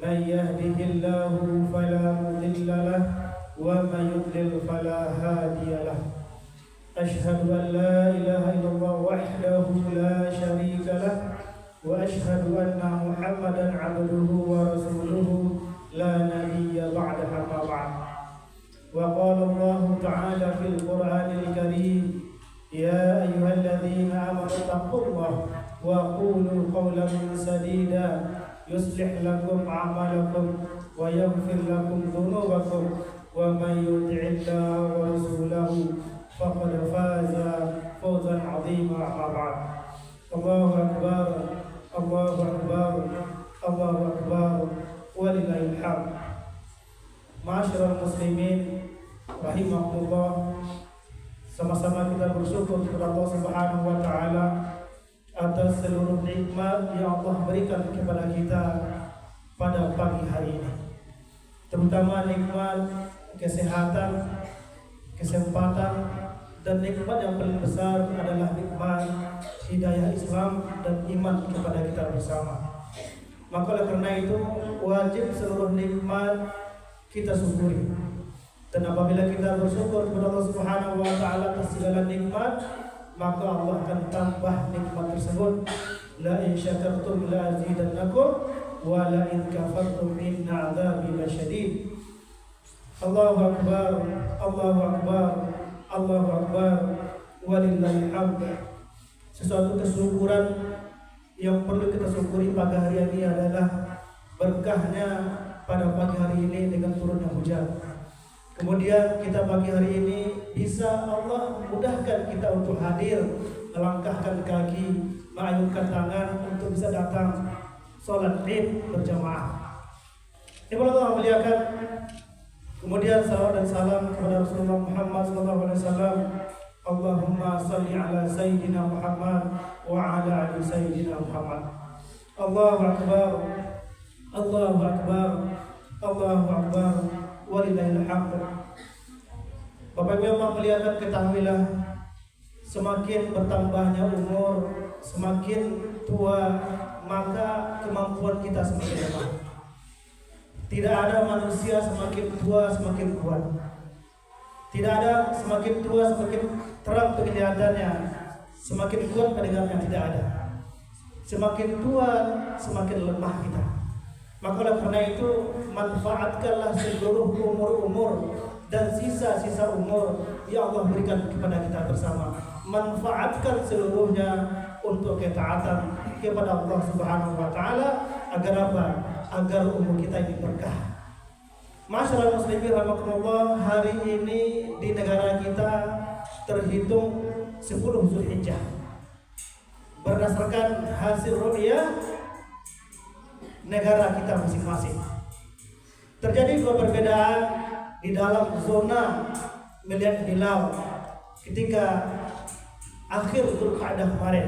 من يهده الله فلا مضل له ومن يضلل فلا هادي له أشهد أن لا إله إلا الله وحده لا شريك له وأشهد أن محمدا عبده ورسوله لا نبي بعده أما بعد وقال الله تعالى في القرآن الكريم يا أيها الذين آمنوا اتقوا الله وقولوا قولا سديدا يصلح لكم أعمالكم ويغفر لكم ذنوبكم ومن يطع الله ورسوله فقد فاز فوزا عظيما أما بعد الله أكبر الله أكبر الله أكبر ولله الحمد. Ma'asyiral muslimin rahimakumullah, sama-sama kita bersyukur kepada Allah Subhanahu wa taala atas seluruh nikmat yang Allah berikan kepada kita pada pagi hari ini. Terutama nikmat kesehatan, kesempatan, dan nikmat yang paling besar adalah nikmat hidayah Islam dan iman kepada kita bersama. Maka oleh karena itu wajib seluruh nikmat kita syukuri. Dan apabila kita bersyukur kepada Allah Subhanahu wa taala atas segala nikmat, maka Allah akan tambah nikmat tersebut. La in syakartum la azidannakum wa la in kafartum inna 'adzabi lasyadid. Allahu akbar, Allahu akbar, Allahu akbar, walillahil hamd. Sesuatu kesyukuran yang perlu kita syukuri pagi hari ini adalah berkahnya pada pagi hari ini dengan turunnya hujan. Kemudian kita pagi hari ini bisa Allah mudahkan kita untuk hadir, melangkahkan kaki, mengayunkan tangan untuk bisa datang sholat Id berjamaah. Ibu Allah muliakan. Kemudian salawat dan salam kepada Rasulullah Muhammad SAW. Allahumma salli ala Sayyidina Muhammad wa ala ali Sayyidina Muhammad. Allahu Akbar, Allahu Akbar, Allahu Akbar, walillahil hamd. Bapak Ibu yang muliakan, ketahuilah semakin bertambahnya umur, semakin tua, maka kemampuan kita semakin lemah. Tidak ada manusia semakin tua semakin kuat. Tidak ada semakin tua semakin terang penglihatannya, semakin kuat pendengarnya, tidak ada. Semakin tua semakin lemah kita. Maka oleh karena itu manfaatkanlah seluruh umur-umur dan sisa-sisa umur yang Allah berikan kepada kita bersama. Manfaatkan seluruhnya untuk ketaatan kepada Allah Subhanahu wa taala. Agar apa? Agar umur kita ini berkah. Masyarakat muslimin rahimakumullah, hari ini di negara kita terhitung 10 Zulhijjah. Berdasarkan hasil ru'yah negara kita masing-masing. Terjadi dua perbedaan di dalam zona melihat hilal ketika akhir Dzulqa'dah kemarin,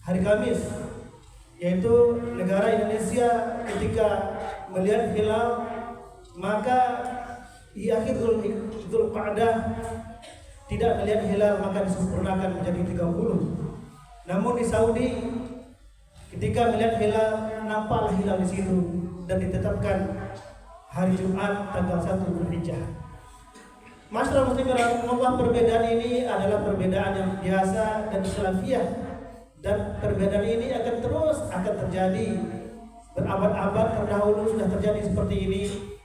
hari Kamis, yaitu negara Indonesia ketika melihat hilal, maka di akhir Dzulqa'dah tidak melihat hilal, maka disempurnakan menjadi 30. Namun di Saudi ketika melihat hilal, nampaklah hilal di situ dan ditetapkan hari Jumat tanggal 1 Dzulhijjah. Masyarakat muslimin rahimakumullah, perbedaan ini adalah perbedaan yang biasa dan khilafiyah, dan perbedaan ini akan terus terjadi. Berabad-abad terdahulu sudah terjadi seperti ini.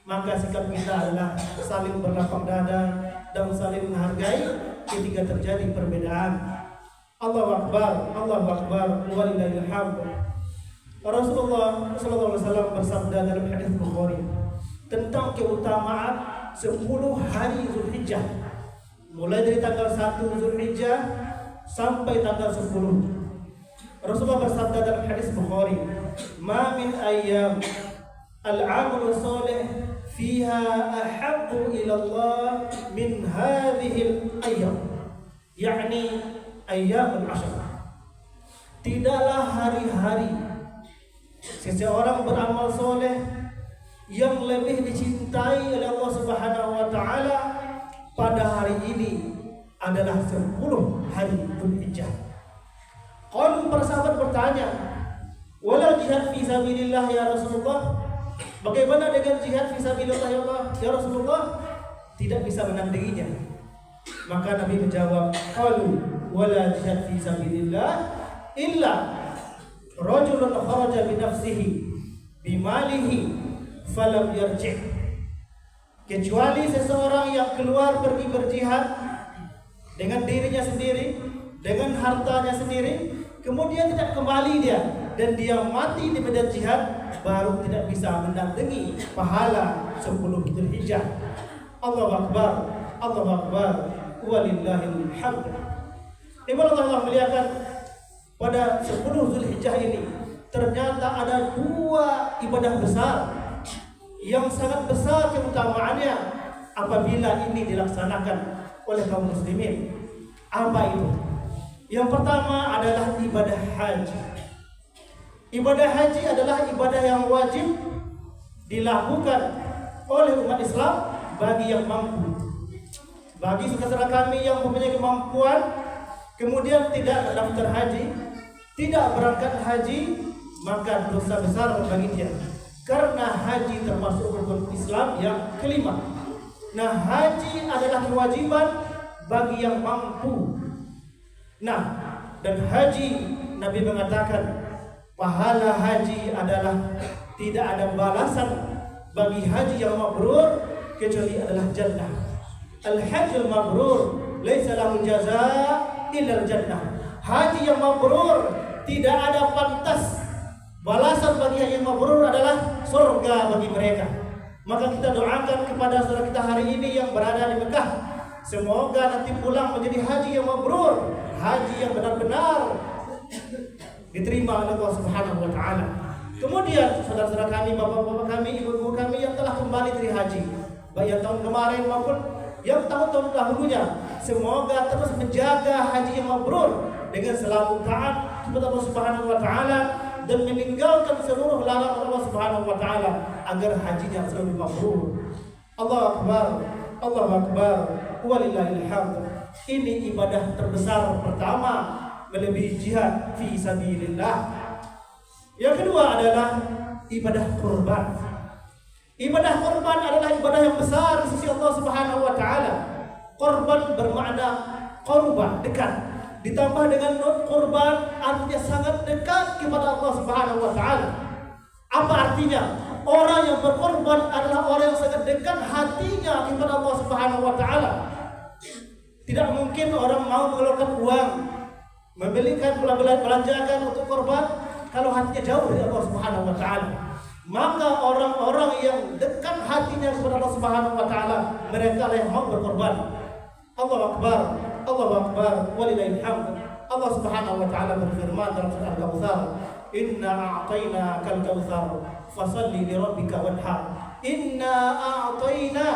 Maka sikap kita adalah saling berlapang dada dan saling menghargai ketika terjadi perbedaan. Allahu Akbar, Allahu Akbar, walillahil hamd. Rasulullah SAW bersabda dalam hadis Bukhari tentang keutamaan 10 hari Zulhijjah, mulai dari tanggal 1 Zulhijjah sampai tanggal 10. Rasulullah bersabda dalam hadis Bukhari, "Ma min ayyam al-'amalu salih fiha ahabbu ila Allah min hadhihi al-ayyam." yakni ayyamul ashr. Tidaklah hari-hari seseorang beramal soleh yang lebih dicintai oleh Allah Subhanahu wa taala pada hari ini adalah 10 hari Dzulhijjah. Qalu, para sahabat bertanya, "Wala jihad fi sabilillah ya Rasulullah?" Bagaimana dengan jihad fi sabilillah ya Rasulullah? Tidak bisa menandinginya. Maka Nabi menjawab, "Qalu wala jihad fi sabilillah illa rajulun kharaja bi nafsihi bi malihi falam yarji'." Kecuali seseorang yang keluar pergi berjihad dengan dirinya sendiri, dengan hartanya sendiri, kemudian tidak kembali dia dan dia mati di medan jihad, baru tidak bisa menandingi pahala 10 Dzulhijjah. Allahu Akbar, Allahu Akbar, walillahil hamd. Allah muliakan, pada 10 Dzulhijjah ini ternyata ada 2 ibadah besar yang sangat besar keutamaannya apabila ini dilaksanakan oleh kaum muslimin. Apa itu? Yang pertama adalah ibadah haji. Ibadah haji adalah ibadah yang wajib dilakukan oleh umat Islam bagi yang mampu. Bagi saudara kami yang mempunyai kemampuan kemudian tidak daftar haji, tidak berangkat haji, maka dosa besar bagi dia. Karena haji termasuk rukun Islam yang kelima. Nah, haji adalah kewajiban bagi yang mampu. Nah, dan haji, Nabi mengatakan pahala haji adalah tidak ada balasan bagi haji yang mabrur kecuali adalah jannah. Al-hajjul mabrur laisa lahu jazaa illa al-jannah. Haji yang mabrur tidak ada pantas balasan bagi haji yang mabrur adalah surga bagi mereka. Maka kita doakan kepada saudara kita hari ini yang berada di Mekah, semoga nanti pulang menjadi haji yang mabrur, haji yang benar-benar diterima oleh Allah Subhanahu wa taala. Kemudian saudara-saudara kami, bapak-bapak kami, ibu-ibu kami yang telah kembali dari haji, baik yang tahun kemarin maupun yang tahun-tahun dahulunya, semoga terus menjaga haji yang mabrur dengan selalu taat kepada Allah Subhanahu wa taala dan meninggalkan seluruh larangan Allah Subhanahu wa taala agar hajinya selalu mabrur. Allahu Akbar, Allahu Akbar, walillahil hamd. Ini ibadah terbesar pertama melebihi jihad fi sabilillah. Yang kedua adalah ibadah kurban. Ibadah kurban adalah ibadah yang besar di sisi Allah Subhanahu wa taala. Kurban bermakna qurba, dekat. Ditambah dengan non kurban artinya sangat dekat kepada Allah Subhanahu wa taala. Apa artinya? Orang yang berkorban adalah orang yang sangat dekat hatinya kepada Allah Subhanahu wa taala. Tidak mungkin orang mau mengeluarkan uang, membelikan belanjakan untuk korban kalau hatinya jauh dari Allah Subhanahu wa taala. Maka orang-orang yang dekat hatinya kepada Allah Subhanahu wa taala, mereka lah yang mau berkorban. Allahu Akbar, Allahu Akbar, walillahil hamd. Allah Subhanahu wa taala berfirman dalam surah Al-Kautsar, "Inna a'tainakal kautsar, fasalli li rabbika wanhar." Inna a'taina,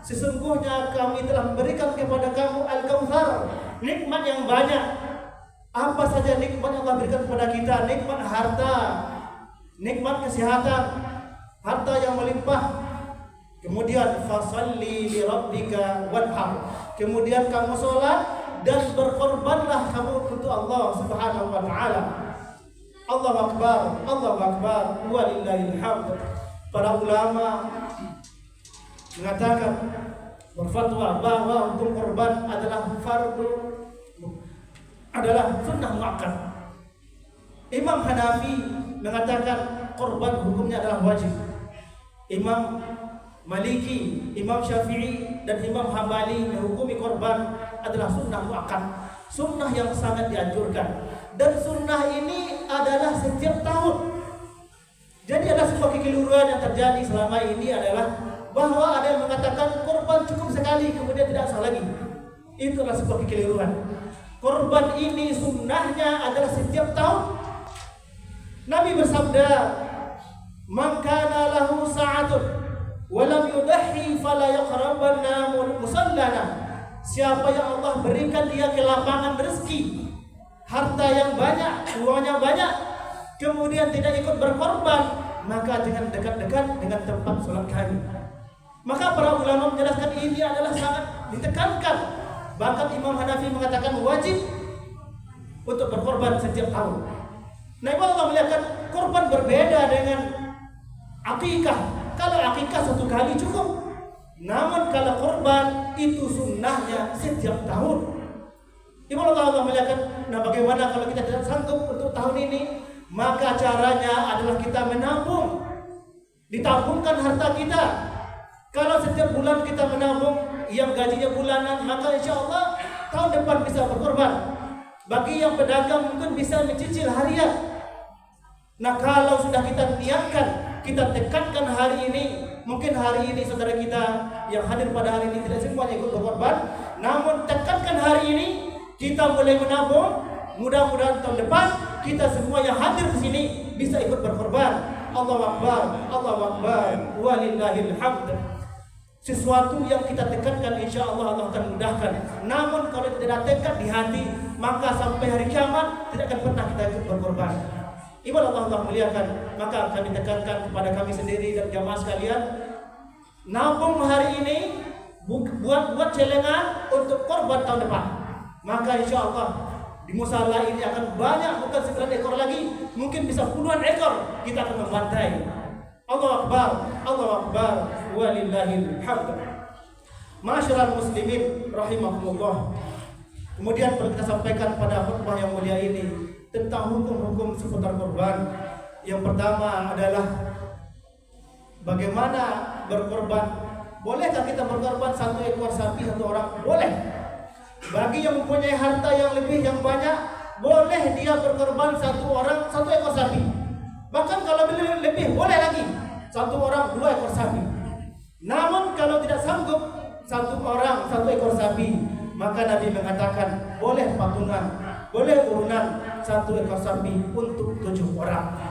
sesungguhnya kami telah memberikan kepada kamu Al-Kautsar, nikmat yang banyak. Apa saja nikmat yang Allah berikan kepada kita? Nikmat harta, nikmat kesehatan, harta yang melimpah. Kemudian fasalli li rabbika wanhar. Kemudian kamu sholat dan berkorbanlah kamu untuk Allah Subhanahu wa taala. Allahu Akbar, Allahu Akbar, walillahil hamd. Para ulama mengatakan, berfatwa bahwa hukum korban adalah fardu, adalah sunnah muakkad. Imam Hanafi mengatakan korban hukumnya adalah wajib. Imam Maliki, Imam Syafi'i dan Imam Hambali menghukumi korban adalah sunnah muakkad, sunnah yang sangat dianjurkan. Dan sunnah ini adalah setiap tahun. Jadi ada sebuah kekeliruan yang terjadi selama ini adalah bahwa ada yang mengatakan korban cukup sekali kemudian tidak sah lagi. Itu adalah sebuah kekeliruan. Korban ini sunnahnya adalah setiap tahun. Nabi bersabda, "Man kana lahu sa'atun walam yudahhi fala yaqrabanna musallana." Siapa yang Allah berikan dia kelapangan rezeki, harta yang banyak, uangnya banyak, kemudian tidak ikut berkorban, maka jangan dekat-dekat dengan tempat sholat kami. Maka para ulama menjelaskan ini adalah sangat ditekankan. Bahkan Imam Hanafi mengatakan wajib untuk berkorban setiap tahun. Nah, Ibu Allah melihatkan korban berbeda dengan akikah. Kalau akikah 1 kali cukup. Namun kalau korban itu sunnahnya setiap tahun. Ibu Allah melihatkan, nah bagaimana kalau kita tidak sanggup untuk tahun ini? Maka caranya adalah kita menabung. Ditabungkan harta kita. Kalau setiap bulan kita menabung yang gajinya bulanan, maka insya Allah tahun depan bisa berkorban. Bagi yang pedagang mungkin bisa mencicil harian. Nah, kalau sudah kita niatkan, kita tekankan hari ini, mungkin hari ini saudara kita yang hadir pada hari ini tidak semuanya ikut berkorban, namun tekankan hari ini kita mulai menabung. Mudah-mudahan tahun depan kita semua yang hadir di sini bisa ikut berkorban. Allahu Akbar, Allahu Akbar, walillahil hamd. Sesuatu yang kita tekankan insya Allah Allah akan mudahkan. Namun kalau tidak tekad di hati, maka sampai hari kiamat tidak akan pernah kita ikut berkorban. Ibadah Allah muliakan, maka kami tekankan kepada kami sendiri dan jamaah sekalian, nabung hari ini buat celengan untuk korban tahun depan. Maka insya Allah di musala ini akan banyak, bukan 9 ekor lagi, mungkin bisa puluhan ekor kita akan membantai. Allahu Akbar, Allahu Akbar, walillahil hamd. Ma'asyiral muslimin rahimakumullah. Kemudian perlu kita sampaikan pada khutbah yang mulia ini tentang hukum-hukum seputar korban. Yang pertama adalah bagaimana berkorban. Bolehkah kita berkorban 1 ekor sapi 1 orang? Boleh. Bagi yang mempunyai harta yang lebih yang banyak, boleh dia berkorban 1 orang 1 ekor sapi. Bahkan kalau lebih boleh lagi 1 orang 2 ekor sapi. Namun kalau tidak sanggup 1 orang 1 ekor sapi, maka Nabi mengatakan boleh patungan, boleh urunan 1 ekor sapi untuk 7 orang.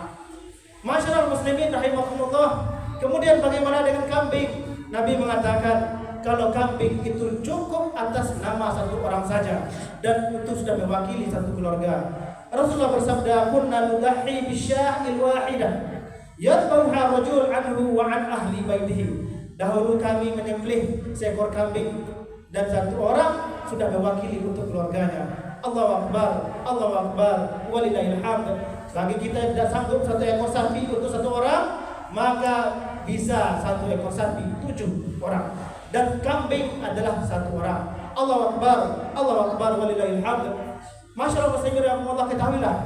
Masyarakat muslimin rahimakumullah. Kemudian bagaimana dengan kambing? Nabi mengatakan kalau kambing itu cukup atas nama 1 orang saja dan itu sudah mewakili 1 keluarga. Rasulullah bersabda, "Kunna nudahhi bisya'il wahidah yadbauha rajul anhu wa an ahli baitihi." Dahulu kami menyembelih seekor kambing dan 1 orang sudah mewakili untuk keluarganya. Allahu Akbar, Allahu Akbar, walillahil hamd. Bagi kita tidak sanggup 1 ekor sapi untuk 1 orang, maka bisa 1 ekor sapi 7 orang. Dan kambing adalah 1 orang. Allahu Akbar, Allahu Akbar, walillahil hamd. Masyaallah muslimin yang Allah ketahuilah,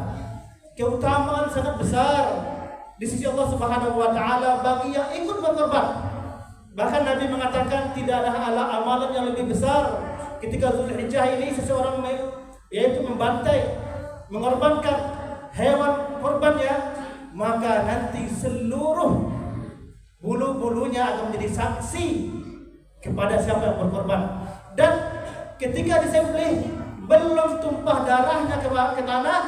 keutamaan sangat besar di sisi Allah Subhanahu wa taala bagi yang ikut berkorban. Bahkan Nabi mengatakan tidak ada amalan yang lebih besar ketika Zulhijjah ini seseorang yaitu membantai, mengorbankan hewan korbannya, maka nanti seluruh bulu-bulunya akan menjadi saksi kepada siapa yang berkorban. Dan ketika disembelih belum tumpah darahnya ke tanah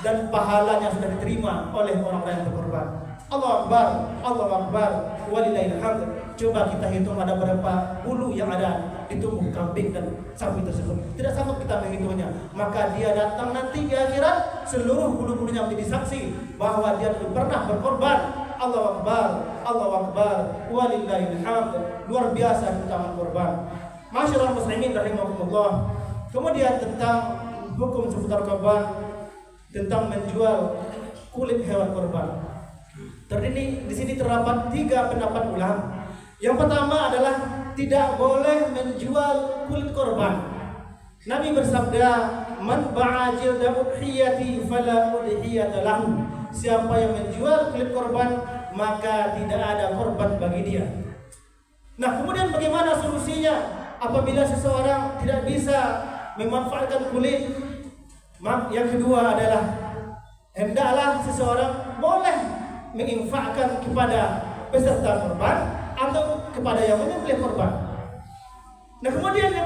dan pahalanya sudah diterima oleh orang-orang yang berkorban. Allahu Akbar, Allahu Akbar, walillahil hamd. Coba kita hitung ada berapa bulu yang ada di tubuh kambing dan sapi tersebut. Tidak sanggup kita menghitungnya. Maka dia datang nanti di akhirat, seluruh bulu-bulunya menjadi saksi bahwa dia pernah berkorban. Allahu Akbar, Allahu Akbar, walillahil hamd. Luar biasa keutamaan korban. Masyaallah muslimin rahimakumullah. Kemudian tentang hukum seputar korban, tentang menjual kulit hewan korban. Terdiri di sini terdapat 3 pendapat ulama. Yang pertama adalah tidak boleh menjual kulit korban. Nabi bersabda, "Man ba'a jilda udhiyati fala udhiyata lahu." Siapa yang menjual kulit korban, maka tidak ada korban bagi dia. Nah, kemudian bagaimana solusinya apabila seseorang tidak bisa memanfaatkan kulit? Yang kedua adalah hendaklah seseorang boleh menginfakkan kepada peserta korban atau kepada yang menyembelih korban. Nah, kemudian yang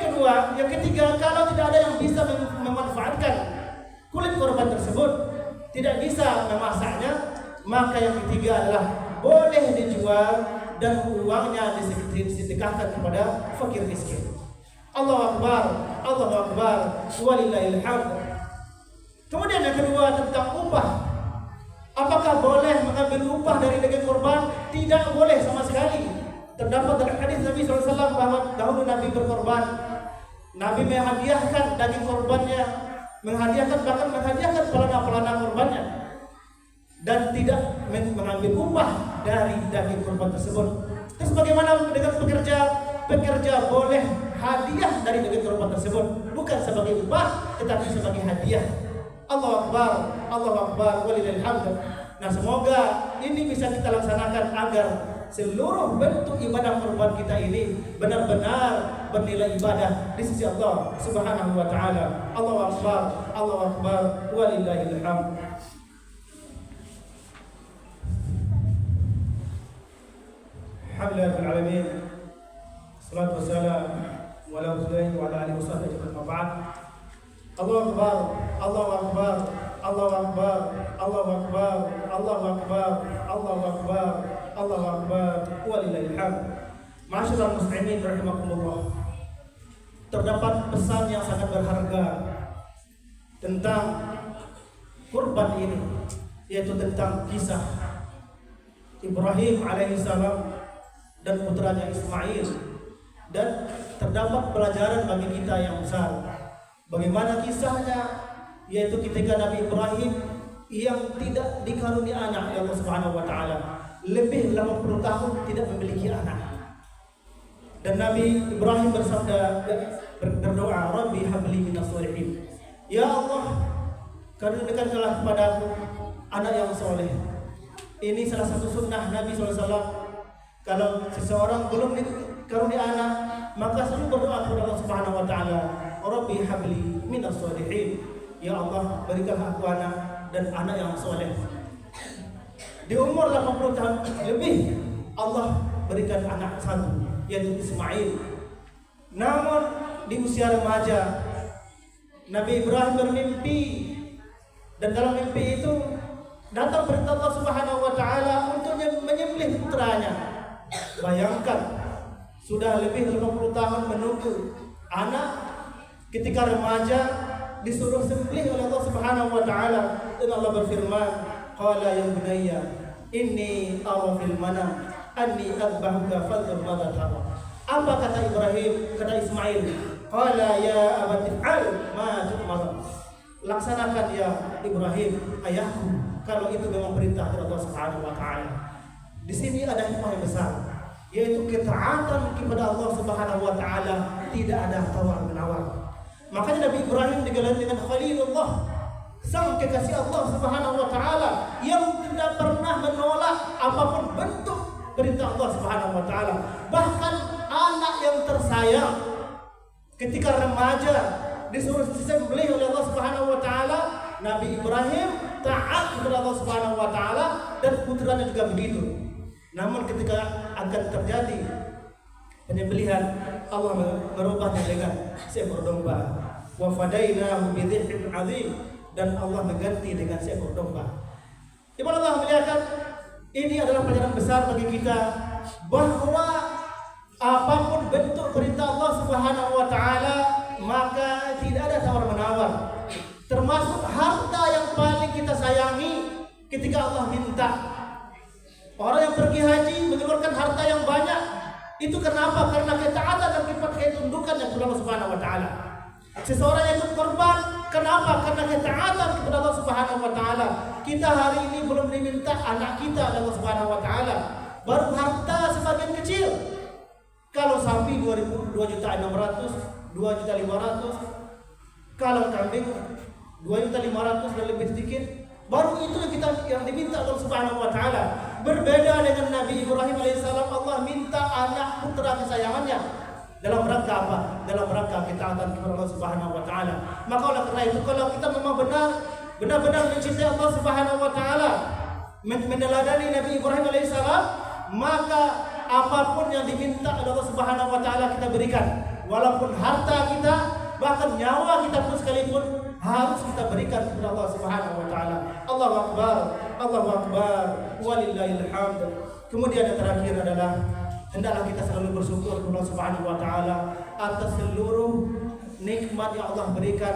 ketiga, kalau tidak ada yang bisa memanfaatkan kulit korban tersebut, tidak bisa memasaknya, maka yang ketiga adalah boleh dijual dan uangnya disedekahkan kepada fakir miskin. Allahu Akbar, Allahu Akbar, walillahil hamd. Kemudian yang kedua tentang upah. Apakah boleh mengambil upah dari daging kurban? Tidak boleh sama sekali. Terdapat dalam hadis Nabi SAW bahwa dahulu Nabi berkorban, Nabi menghadiahkan daging kurbannya, bahkan menghadiahkan pelana-pelana kurbannya, dan tidak mengambil upah dari daging kurban tersebut. Terus bagaimana dengan pekerja? Pekerja boleh hadiah dari daging kurban tersebut, bukan sebagai upah tetapi sebagai hadiah. Allahu Akbar, walillahil hamd. Nah, semoga ini bisa kita laksanakan agar seluruh bentuk ibadah kurban kita ini benar-benar bernilai ibadah di sisi Allah Subhanahu wa taala. Allahu Akbar, walillahil hamd. Alhamdulillah rabbil alamin. Salatu wassalam ala rasulillah wa ala alihi wasahbihi ajma'in. Ba'd. Allahu Akbar, Allahu Akbar, Allahu Akbar, Allahu Akbar, Allahu Akbar, Allahu Akbar, Allahu Akbar, walillahil hamd. Ma'asyiral muslimin rahimakumullah. Terdapat pesan yang sangat berharga tentang kurban ini, yaitu tentang kisah Ibrahim alaihissalam dan putranya Ismail, dan terdapat pelajaran bagi kita yang besar. Bagaimana kisahnya, yaitu ketika Nabi Ibrahim yang tidak dikaruniai anak oleh Allah Subhanahu wa taala, lebih 80 tahun tidak memiliki anak. Dan Nabi Ibrahim berdoa, Rabbi habli minas sholihin. Ya Allah, karuniakanlah kepadaku anak yang soleh. Ini salah satu sunnah Nabi SAW. Kalau seseorang belum dikaruniai anak, maka selalu berdoa kepada Allah Subhanahu wa taala, Rabbi habli minas sholihin. Ya Allah, berikanlah aku anak dan anak yang soleh. Di umur 80 tahun lebih, Allah berikan anak satu, yaitu Ismail. Namun di usia remaja, Nabi Ibrahim bermimpi, dan dalam mimpi itu datang perintah Allah Subhanahu wa taala untuk menyembelih putranya. Bayangkan, sudah lebih 50 tahun menunggu anak, ketika remaja disuruh sembelih oleh Allah Subhanahu wa taala, dan Allah berfirman, qala ya bunayya inni ara fil manam anni adbahuka fanzur madza tara. Apa kata Ibrahim, kata Ismail? Qala ya abati fa'al ma tu'mar. Laksanakan ya Ibrahim, ayahku, kalau itu memang perintah dari Allah Subhanahu wa taala. Di sini ada hikmah yang besar, yaitu ketaatan kepada Allah Subhanahu wa taala, tidak ada tawar-menawar. Makanya Nabi Ibrahim digelar dengan Khalilullah, sang kekasih Allah Subhanahu wa taala yang tidak pernah menolak apapun bentuk perintah Allah Subhanahu wa taala. Bahkan anak yang tersayang ketika remaja disuruh disembelih oleh Allah Subhanahu wa taala, Nabi Ibrahim taat kepada Allah Subhanahu wa taala, dan putranya juga begitu. Namun ketika akan terjadi penyembelihan, Allah merubahnya dengan seekor domba. Wa fadainahu bi dzibhin 'adzim, dan Allah mengganti dengan seekor domba. Ibarat Allah melihatkan, ini adalah pelajaran besar bagi kita bahwa apapun bentuk perintah Allah Subhanahu wa taala, maka tidak ada tawar-menawar. Termasuk harta yang paling kita sayangi ketika Allah minta. Orang yang pergi haji mengeluarkan harta yang banyak. Itu kenapa? Karena ketaatan dan ketundukan yang kepada Allah Subhanahu wa taala. Seseorang yang ikut korban, kenapa? Karena ketaatan kepada Allah Subhanahu wa taala. Kita hari ini belum diminta anak kita oleh Allah Subhanahu wa taala. Baru harta sebagian kecil. Kalau sapi 2.600.000, 2.500.000. Kalau kambing 2.500.000 dan lebih sedikit. Baru itu yang diminta Allah Subhanahu wa taala. Berbeda dengan Nabi Ibrahim alaihissalam, Allah minta anak putra kesayangannya. Dalam rangka apa? Dalam rangka ketaatan kepada Allah Subhanahu wa taala. Maka oleh karena itu, kalau kita memang benar-benar mencintai Allah Subhanahu wa taala, meneladani Nabi Ibrahim alaihissalam, maka apapun yang diminta oleh Allah Subhanahu wa taala kita berikan. Walaupun harta kita, bahkan nyawa kita pun sekalipun, harus kita berikan kepada Allah Subhanahu wa taala. Allahu Akbar, Allahu Akbar, walillahil hamd. Kemudian yang terakhir adalah hendaklah kita selalu bersyukur kepada Allah Subhanahu wa taala atas seluruh nikmat yang Allah berikan,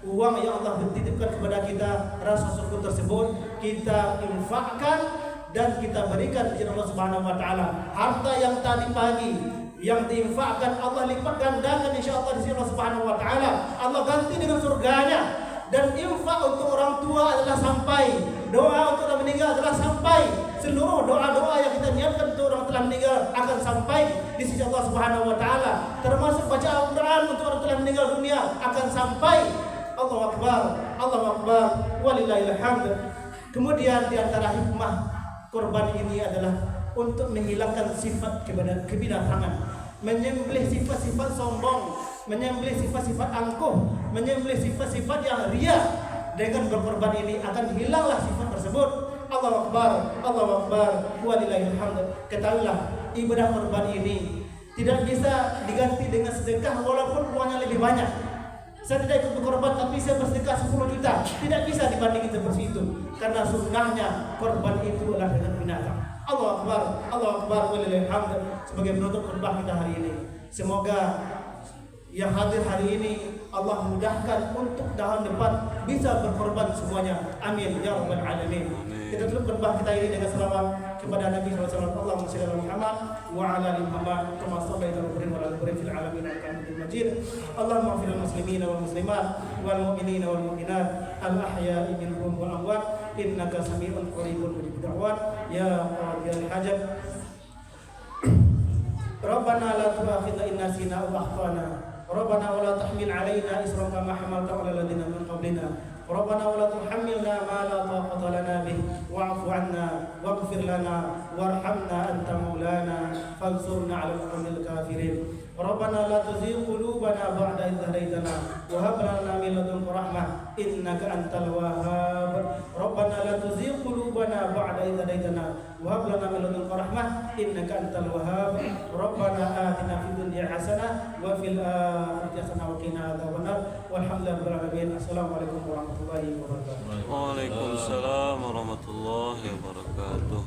uang yang Allah titipkan kepada kita, rasa syukur tersebut kita infakkan dan kita berikan kepada Allah Subhanahu wa taala. Harta yang tadi pagi yang diinfakkan Allah lipat gandakan insyaallah di sisi Allah Subhanahu wa taala. Allah ganti dengan surganya. Dan infak untuk orang tua adalah sampai, doa untuk orang meninggal adalah sampai. Seluruh doa-doa yang kita niatkan untuk orang telah meninggal akan sampai di sisi Allah Subhanahu wa taala. Termasuk baca Al-Qur'an untuk orang telah meninggal dunia akan sampai. Allahu akbar, Allahu akbar, walillahil hamd. Kemudian di antara hikmah kurban ini adalah untuk menghilangkan sifat kebinatangan, menyembelih sifat-sifat sombong, menyembelih sifat-sifat angkuh, menyembelih sifat-sifat yang ria. Dengan berkorban ini akan hilanglah sifat tersebut. Allahu akbar, Allahu akbar, walillahil hamd. Ketahuilah ibadah kurban ini tidak bisa diganti dengan sedekah walaupun uangnya lebih banyak. Saya tidak ikut berkorban tapi saya bersedekah 10 juta. Tidak bisa dibandingin seperti itu. Karena sunnahnya korban itu adalah dengan binatang. Allahu akbar, Allahu akbar, walillahil hamd. Sebagai penutup khutbah kita hari ini, semoga yang hadir hari ini Allah mudahkan untuk tahun depan bisa berkorban semuanya. Amin ya rabbal alamin. Kita tutup khutbah kita ini dengan salawat kepada Nabi sallallahu alaihi wasallam. Allahumma shalli ala Muhammad wa ala ali Muhammad kama shallaita wa barik wa ala barik fil alamin innaka Hamidum Majid. Allahumma ighfir lil muslimin wal muslimat wal mu'minin wal mu'minat al ahya'i minhum wal amwat innaka samii'un qaribun mujibud da'wat ya qadiyal hajat. Rabbana la tu'akhidhna in nasina aw akhtana. Rabbana wa la tahmil 'alaina isran kama hamalta 'ala alladziina min qablina. Rabbana wa la tuhammilna ma la taqata lana bih wa'fu 'anna waghfir lana warhamna anta maulana fansurna 'alal qawmil kafirin. Rabbana la tuzigh qulubana ba'da idh hadaytana wa hab lana min ladunka rahmah innaka antal wahhab. Rabbana la tuzigh qulubana ba'da idh hadaytana wa hab lana min ladunka rahmah innaka antal wahhab. Rabbana atina fid dunya hasanah wa fil akhirati hasanah wa qina adzabannar. Walhamdulillahi rabbil alamin. Assalamualaikum warahmatullahi wabarakatuh. Waalaikumsalam warahmatullahi wabarakatuh.